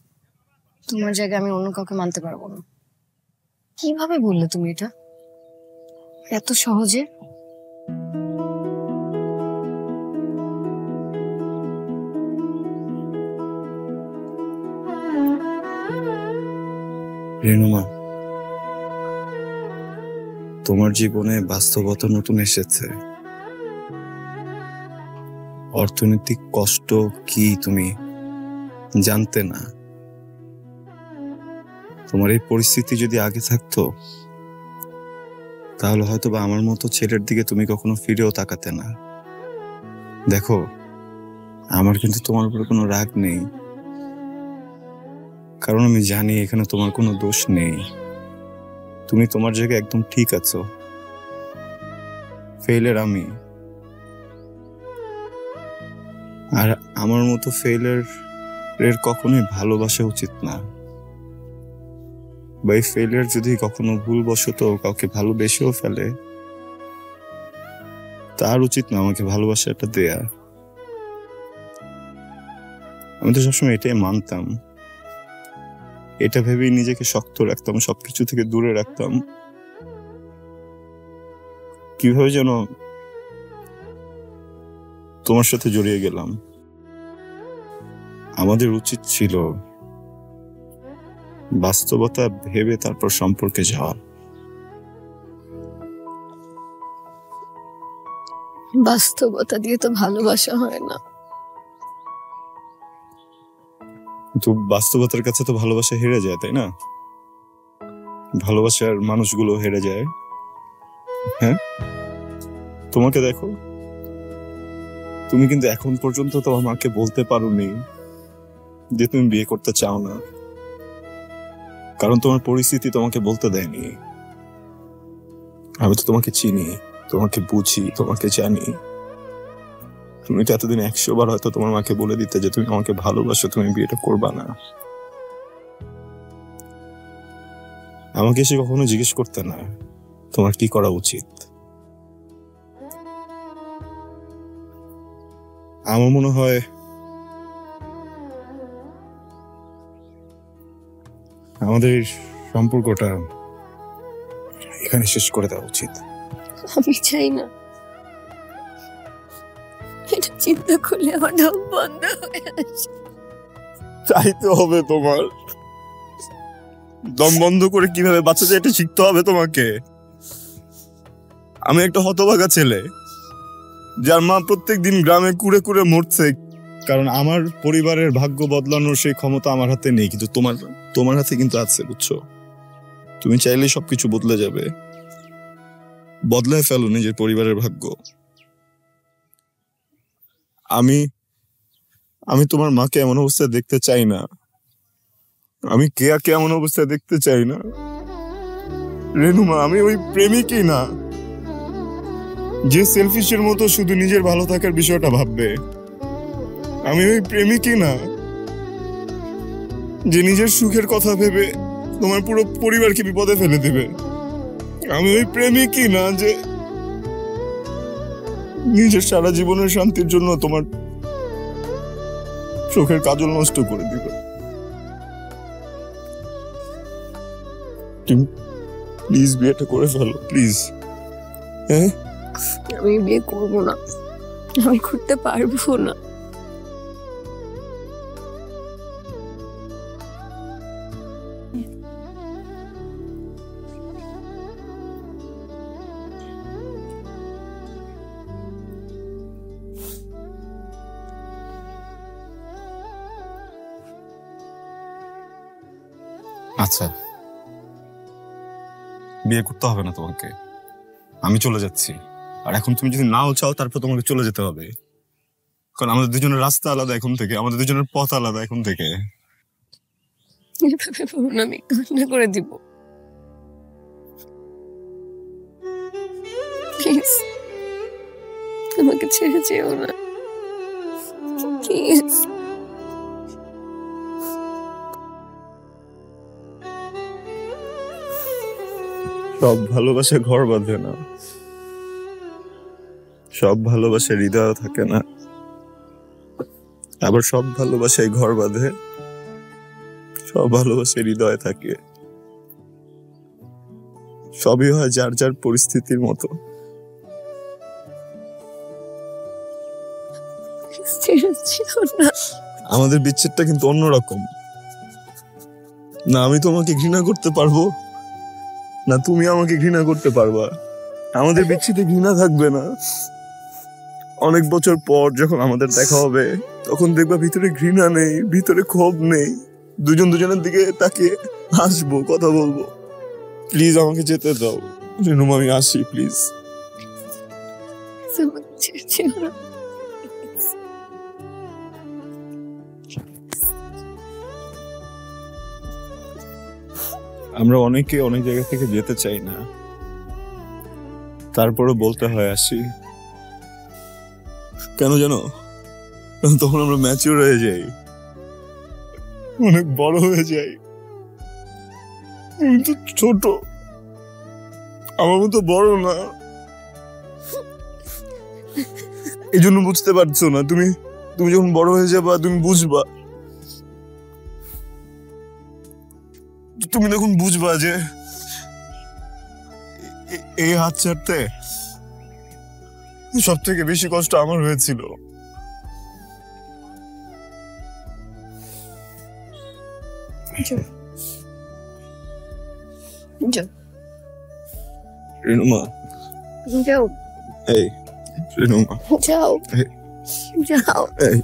তোমার জায়গায় আমি অন্য কাউকে মানতে পারবো না। কিভাবে বললে তুমি এটা এত সহজে? রেনুমা, তোমার জীবনে বাস্তবতা নতুন এসেছে। অর্থনৈতিক কষ্ট কি তুমি জানতে না। তোমার এই পরিস্থিতি যদি আগে থাকতো, তাহলে হয়তো বা আমার মতো ছেলের দিকে তুমি কখনো ফিরেও তাকাতে না। দেখো, আমার কিন্তু তোমার উপরে কোনো রাগ নেই, কারণ আমি জানি এখানে তোমার কোনো দোষ নেই। তুমি তোমার জায়গায় একদম ঠিক আছো। ফেইলের আমি, আর আমার মতো ফেইলের কখনোই ভালোবাসা উচিত না। বা এই ফেইলের যদি কখনো ভুলবশত কাউকে ভালোবেসেও ফেলে, তার উচিত না আমাকে ভালোবাসাটা দেয়া। আমি তো সবসময় এটাই মানতাম, এটা ভেবেই নিজেকে শক্ত রাখতাম, সবকিছু থেকে দূরে রাখতাম। কিভাবে যেন তোমার সাথে জড়িয়ে গেলাম। আমাদের উচিত ছিল বাস্তবতা ভেবে তারপর সম্পর্কে যাওয়া। বাস্তবতা দিয়ে তো ভালোবাসা হয় না। কিন্তু বাস্তবতার কাছে তো ভালোবাসা হেরে যায়, তাই না? ভালোবাসার মানুষগুলো হেরে যায়। হ্যাঁ, তোমাকে দেখো, তুমি কিন্তু এখন পর্যন্ত তোমার মাকে বলতে পারোনি যে তুমি বিয়ে করতে চাও না, কারণ তোমার পরিস্থিতি তোমাকে বলতে দেয়নি। আমি তো তোমাকে চিনি, তোমাকে বুঝি, তোমাকে জানি। তুমি তো এতদিন 100 বার হয়তো তোমার মাকে বলে দিতে যে তুমি আমাকে ভালোবাসো, তুমি বিয়েটা করবা না। আমাকে এসে কখনো জিজ্ঞেস করতে না তোমার কি করা উচিত। আমার মনে হয় আমাদের সম্পর্কটা এখানে শেষ করে দেওয়া উচিত। আমি চাই না, এটা চিন্তা করলে আমার দম বন্ধ হয়ে আসে। চাইতে হবে তোমার। দম বন্ধ করে কিভাবে বাচ্চা যায় এটা শিখতে হবে তোমাকে। আমি একটা হতভাগা ছেলে যার মা প্রত্যেকদিন গ্রামে কুড়ে কুড়ে মরছে, কারণ আমার পরিবারের ভাগ্য বদলানোর সেই ক্ষমতা আমার হাতে নেই, কিন্তু তোমার হাতে কিন্তু আছে, বুঝছো? তুমি চাইলে সবকিছু বদলে যাবে। বদলায় ফেলো নিজের পরিবারের ভাগ্য। আমি তোমার মাকে এমন অবস্থায় দেখতে চাই না। আমি কেয়াকে এমন অবস্থায় দেখতে চাই না। রেনুমা, আমি ওই প্রেমিকই না যে সেলফিশের মতো শুধু নিজের ভালো থাকার বিষয়টা ভাববে। আমি ওই প্রেমিকই না যে নিজের সুখের কথা ভেবে তোমার পুরো পরিবারকে বিপদে ফেলে দেবে। আমি ওই প্রেমিকই না যে নিজের সারা জীবনের শান্তির জন্য তোমার চোখের কাজল নষ্ট করে দিবে। তুমি প্লিজ বিয়েটা করে ফেলো, প্লিজ। হ্যাঁ, আমি বিয়ে করবো না, আমি করতে পারবো না। আচ্ছা, বিয়ে করতে হবে না তোমাকে, আমি চলে যাচ্ছি। আর এখন তুমি যদি নাও চাও তারপর তোমাকে চলে যেতে হবে, কারণ আমাদের দুজনের রাস্তা আলাদা এখন থেকে, আমাদের দুজনের পথ আলাদা এখন থেকে। এভাবে বলো না, আমি কান্না করে দিব। প্লিজ আমাকে ছেড়ে যেও না, প্লিজ। সব ভালোবাসা ঘর বাঁধে না, সব ভালোবাসা হৃদয় থাকে না, আবার সব ভালোবাসায় ঘর বাঁধে, সব ভালোবাসা হৃদয় থাকে। সবই হয় যার যার পরিস্থিতির মতো। আমাদের বিচ্ছেদটা কিন্তু অন্যরকম না। আমি তোমাকে ঘৃণা করতে পারবো না, তুমি আমাকে ঘৃণা করতে পারবা। আমাদের বিচ্ছেদে ঘৃণা থাকবে না। অনেক বছর পর যখন আমাদের দেখা হবে তখন দেখবা ভিতরে ঘৃণা নেই, ভিতরে ক্ষোভ নেই। দুজন দুজনের দিকে তাকিয়ে হাসবো, কথা বলবো। প্লিজ আমাকে যেতে দাও রেনুমা, আমি আসি প্লিজ। আমরা অনেকে অনেক জায়গা থেকে যেতে চাই না, তারপরে বলতে হয় আসি। কেন জানো? তখন আমরা ম্যাচিওর হয়ে যাই, অনেক বড় হয়ে যাই। তুমি তো ছোট, আমার মতো বড় না, এই জন্য বুঝতে পারছো না। তুমি যখন বড় হয়ে যাবা তুমি বুঝবা। তুমি তখন বুঝবা যে এই হাত ছাড়তে সব থেকে বেশি কষ্ট আমার হয়েছিল। যাও রেনুমা, যাও এই রেনুমা, যাও এই যাও। এই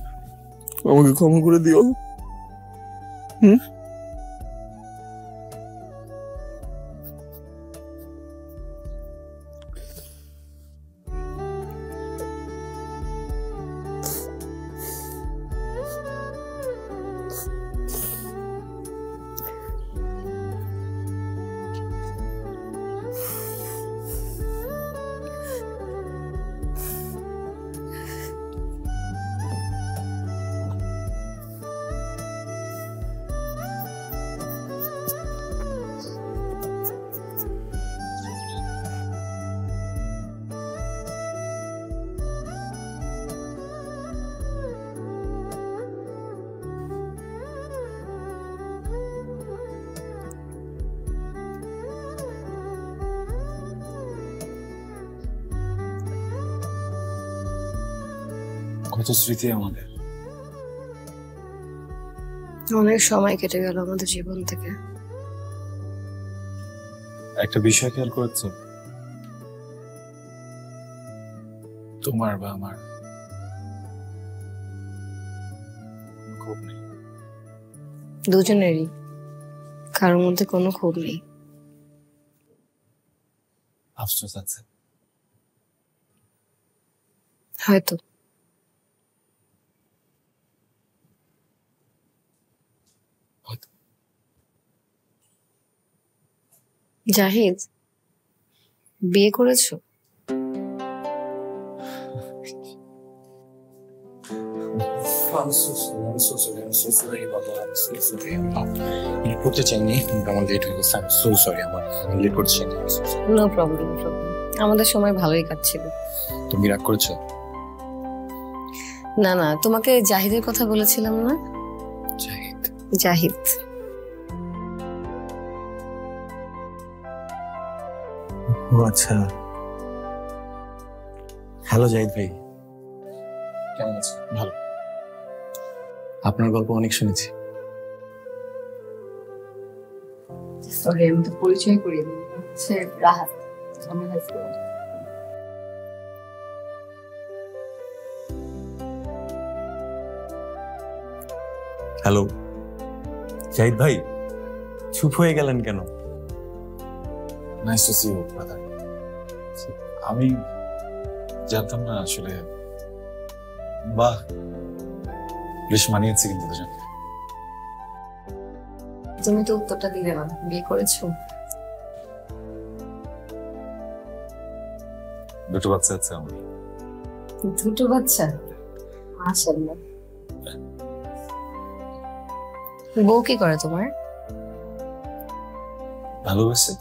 আমাকে ক্ষমা করে দিও। কত স্মৃতি আমাদের, অনেক সময় কেটে গেল আমাদের জীবন থেকে। একটা বিষয় খেয়াল করেছো, তোমার বা আমার ক্ষোভ নেই। দুজনেরই কারোর মধ্যে কোনো ক্ষোভ নেই। আফসোস আছে হয়তো। জাহিদ, বিয়ে করেছো? করতে চাইনি, আমার লেট হয়ে গেছে। সো সরি, আমার লেট করছি। নো প্রবলেম, আমাদের সময় ভালোই কাটছিল। তুমি রাগ করেছো? না না, তোমাকে জাহিদের কথা বলেছিলাম না? জাহিদ? জাহিদ। ও আচ্ছা। হ্যালো জাহিদ ভাই, কেমন আছেন? ভালো। আপনার গল্প অনেক শুনেছি। সরি, আমি তো পরিচয় করিয়ে দিই। হচ্ছে রাহাত, আমার হাজবেন্ড। হ্যালো জাহিদ ভাই, চুপ হয়ে গেলেন কেন? Nice to see you brother. আমি জানতাম না আসলে। বাহ, বেশ মানিয়েছে কিন্তু দুজন। তুমি তো উত্তরটা দিলে না। বিয়ে করেছো? দুটো বাচ্চা আছে আমার। দুটো বাচ্চা? মাশাআল্লাহ। বউ কি করে তোমার? ভালোবাসে,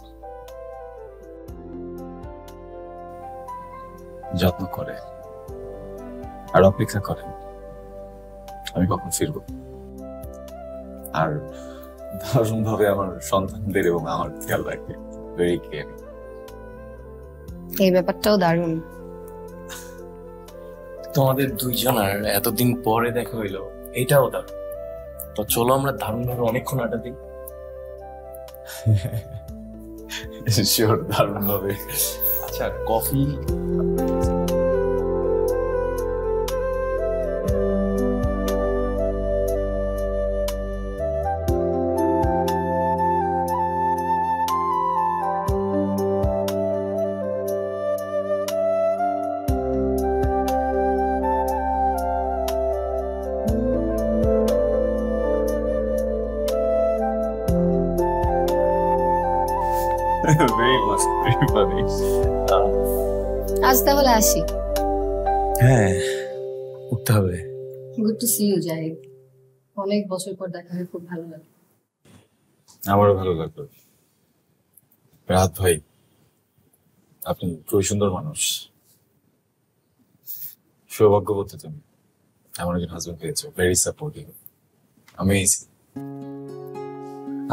যত্ন করে আর অপেক্ষা করে আমি কখন ফিরবো। আর দারুণ ভাবে আমার সন্তানদের এবং আমার খেয়াল রাখে। Very caring. এই ব্যাপারটাও দারুণ। তোমাদের দুইজনের এতদিন পরে দেখা হইলো, এটাও দারুণ। তো চলো আমরা দারুণ ভাবে অনেকক্ষণ আড্ডা দিই। শিওর, দারুণ ভাবে। আচ্ছা, কফি? আজ তাহলে আসি। হ্যাঁ, উঠতে হবে। Good to see you Zahid. অনেক বছর পর দেখা হয়ে খুব ভালো লাগলো। আমারও ভালো লাগলো। রাহাত ভাই, আপনি খুবই সুন্দর মানুষ। সৌভাগ্যবতী তুমি, এমন একজন হাজবেন্ড পেয়েছো। Very supportive, amazing.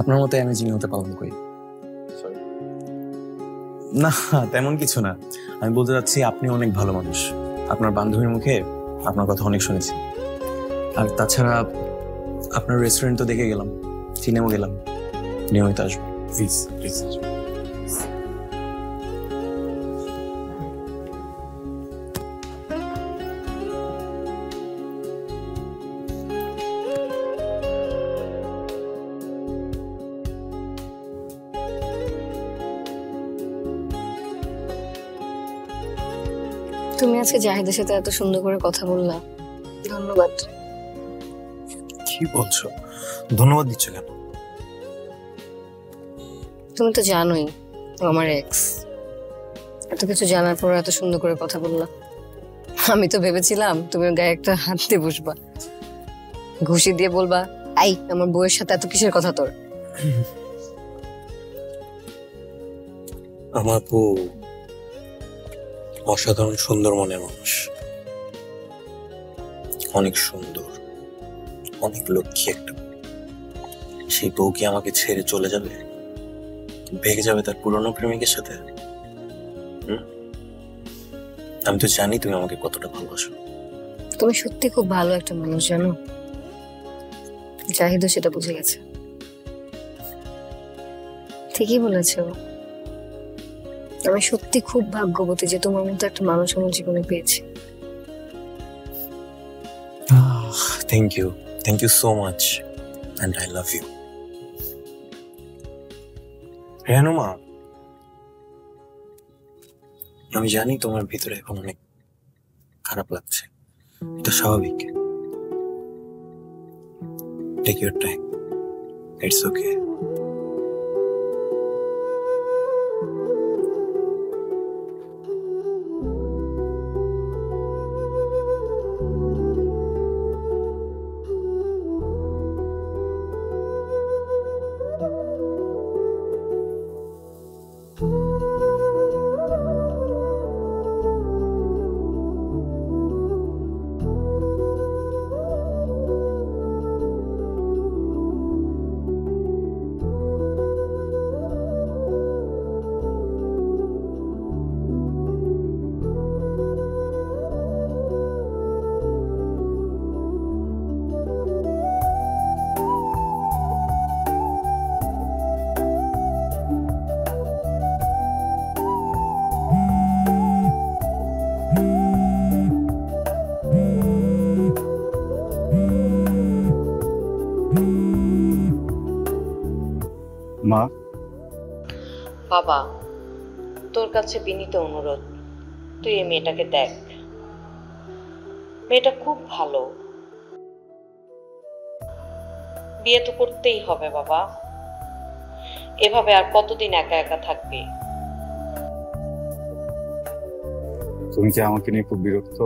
আপনার মতো অ্যামেজিং হতে পারলাম কই? না, তেমন কিছু না। আমি বলতে চাচ্ছি আপনি অনেক ভালো মানুষ। আপনার বান্ধবীর মুখে আপনার কথা অনেক শুনেছি। আর তাছাড়া আপনার রেস্টুরেন্ট তো দেখে গেলাম, চিনেও গেলাম। নিয়মিত আসবো। Please please. তুমি আজকে জাহিদের সাথে এত সুন্দর করে কথা বললা, ধন্যবাদ। কি বলছো? ধন্যবাদ দিচ্ছ কেন? তুমি তো জানোই ও আমার এক্স। এত কিছু জানার পর এত সুন্দর করে কথা বললা। আমি তো ভেবেছিলাম তুমি ওর গায়ে একটা হাত দিয়ে বসবা, ঘুষি দিয়ে বলবা, আই আমার বউয়ের সাথে এত কিসের কথা তোর। আমার বউ অসাধারণ সুন্দর মনের মানুষ, অনেক সুন্দর, অনেক লক্ষ্মী একটা। সেই বউ কি আমাকে ছেড়ে চলে যাবে, ভেগে যাবে তার পুরনো প্রেমিকের সাথে? আমি তো জানি তুমি আমাকে কতটা ভালোবাসো। তুমি সত্যি খুব ভালো একটা মানুষ, জানো। জাহিদও সেটা বুঝে গেছে। ঠিকই বলেছো, আমি সত্যি খুব ভাগ্যবতী যে তোমার মতো একটা মানুষ আমার জীবনে পেয়েছি। Thank you so much and I love you. Rehanuma, আমি জানি তোমার ভিতরে এখন অনেক খারাপ লাগছে, এটা স্বাভাবিক। Take your time, it's okay. মা, বাবা, তোর কাছে বিনীত অনুরোধ, তুই এই মেয়েটাকে দেখ। মেয়েটা খুব ভালো, বিয়ে তো করতেই হবে বাবা। এভাবে আর কতদিন একা একা থাকবি? তুমি কি আমাকে নিয়ে খুব বিরক্ত?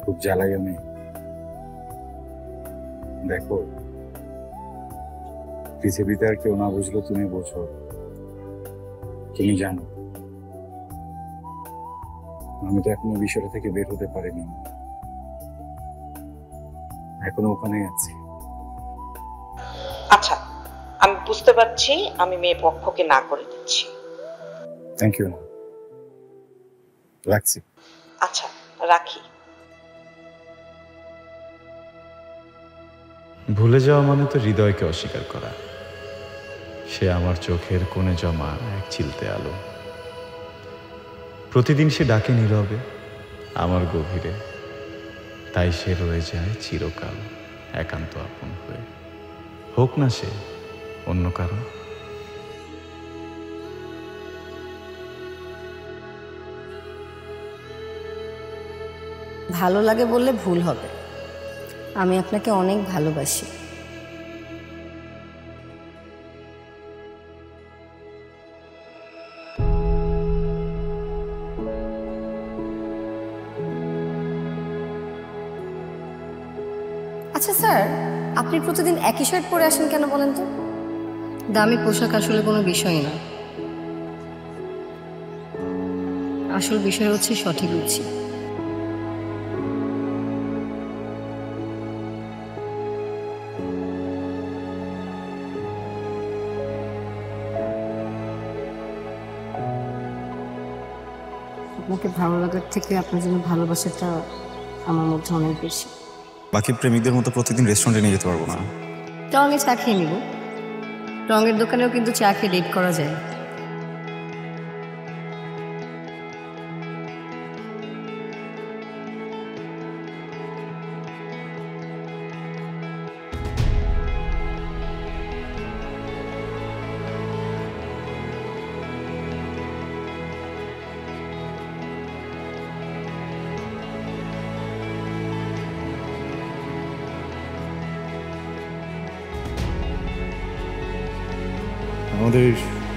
খুব জ্বালাই আমি? দেখো, পৃথিবীতে আর কেউ না বুঝলো তুমি বোঝো। তুমি জানো আমি তো এখনো বিষয়টা থেকে বের হতে পারিনি, এখনো ওখানে আছি। আচ্ছা, আমি বুঝতে পারছি, আমি মেয়ে পক্ষকে না করে দিচ্ছি। থ্যাংক ইউ, রাখছি। আচ্ছা, রাখি। ভুলে যাওয়া মানে তো হৃদয়কে অস্বীকার করা। সে আমার চোখের কোণে জমা এক চিলতে আলো। প্রতিদিন সে ডাকে নীরবে আমার গভীরে, তাই সে রয়ে যায় চিরকাল একান্ত আপন হয়ে। হোক না সে অন্য কারো। ভালো লাগে বললে ভুল হবে, আমি আপনাকে অনেক ভালোবাসি। আচ্ছা স্যার, আপনি প্রতিদিন একই শার্ট পরে আসেন কেন বলেন তো? দামি পোশাক আসলে কোনো বিষয় না, আসল বিষয় হচ্ছে সঠিক রুচি। আপনাকে ভালো লাগার থেকে আপনার জন্য ভালোবাসাটা আমার মধ্যে অনেক বেশি। বাকি প্রেমিকদের মতো প্রতিদিন রেস্টুরেন্টে নিয়ে যেতে পারবো না। রঙে চা খেয়ে নিব, রঙের দোকানেও কিন্তু চা খেয়ে ডেট করা যায়। আমাদের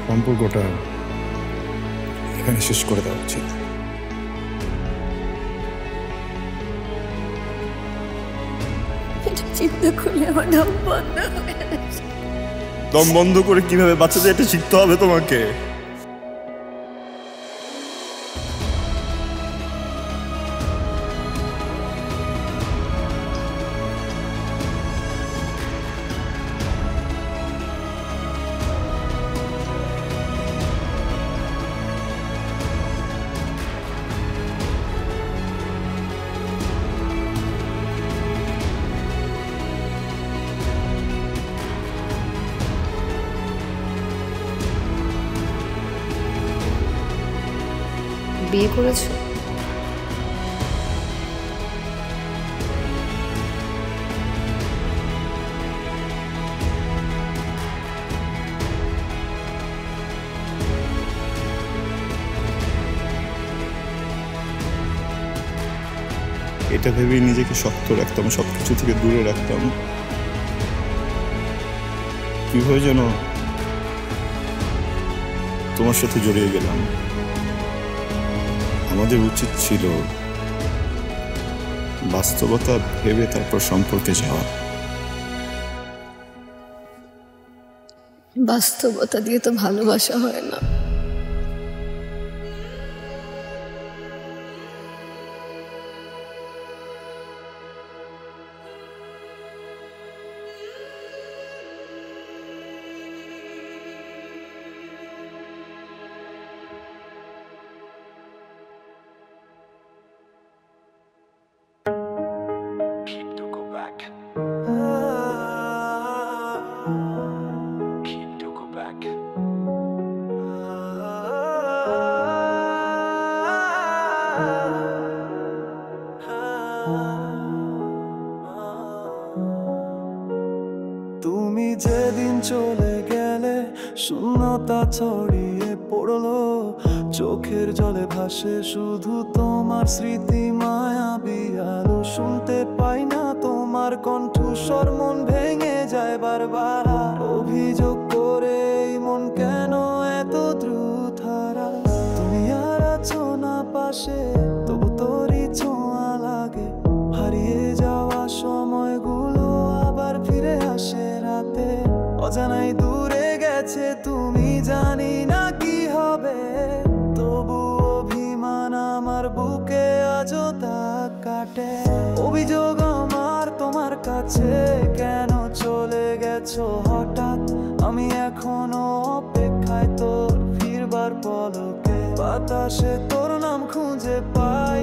সম্পর্কটা এখানে শেষ করে দেওয়া উচিত। চিন্তা করলে আমার দম বন্ধ হয়ে যাচ্ছে। দম বন্ধ করে কিভাবে বাচ্চা যায় এটা শিখতে হবে তোমাকে। বিয়ে করেছো? এটা ভেবেই নিজেকে শক্ত রাখতাম, সবকিছু থেকে দূরে রাখতাম। কিভাবে যেন তোমার সাথে জড়িয়ে গেলাম। আমাদের উচিত ছিল বাস্তবতা ভেবে তারপর সম্পর্কে যাওয়া। বাস্তবতা দিয়ে তো ভালোবাসা হয় না। তুমি যেদিন চলে গেলে শূন্যতা ছড়িয়ে পড়লো, চোখের জলে ভাসে শুধু তোমার স্মৃতি মায়াবী আলো। শুনতে পাই না তোমার কণ্ঠস্বর, মন ভেঙে যায় বারবার। অভিযোগ করে এই মন কেন এত দ্রুত হারায়। তুমি আর আছো না পাশে, তবু তোরই ছোঁয়া লাগে। হারিয়ে যাওয়া সময়গুলো আবার ফিরে আসে রাতে। অজানাই দূরে গেছে তুমি, জানি না কি হবে। তবু অভিমান আমার বুকে আজও দাগ কাটে। অভিযোগ আমার তোমার কাছে, কেন চলে গেছো হঠাৎ। আমি এখনো অপেক্ষায় তোর ফিরবার পলকে। বাতাসে তোর নাম খুঁজে পাই,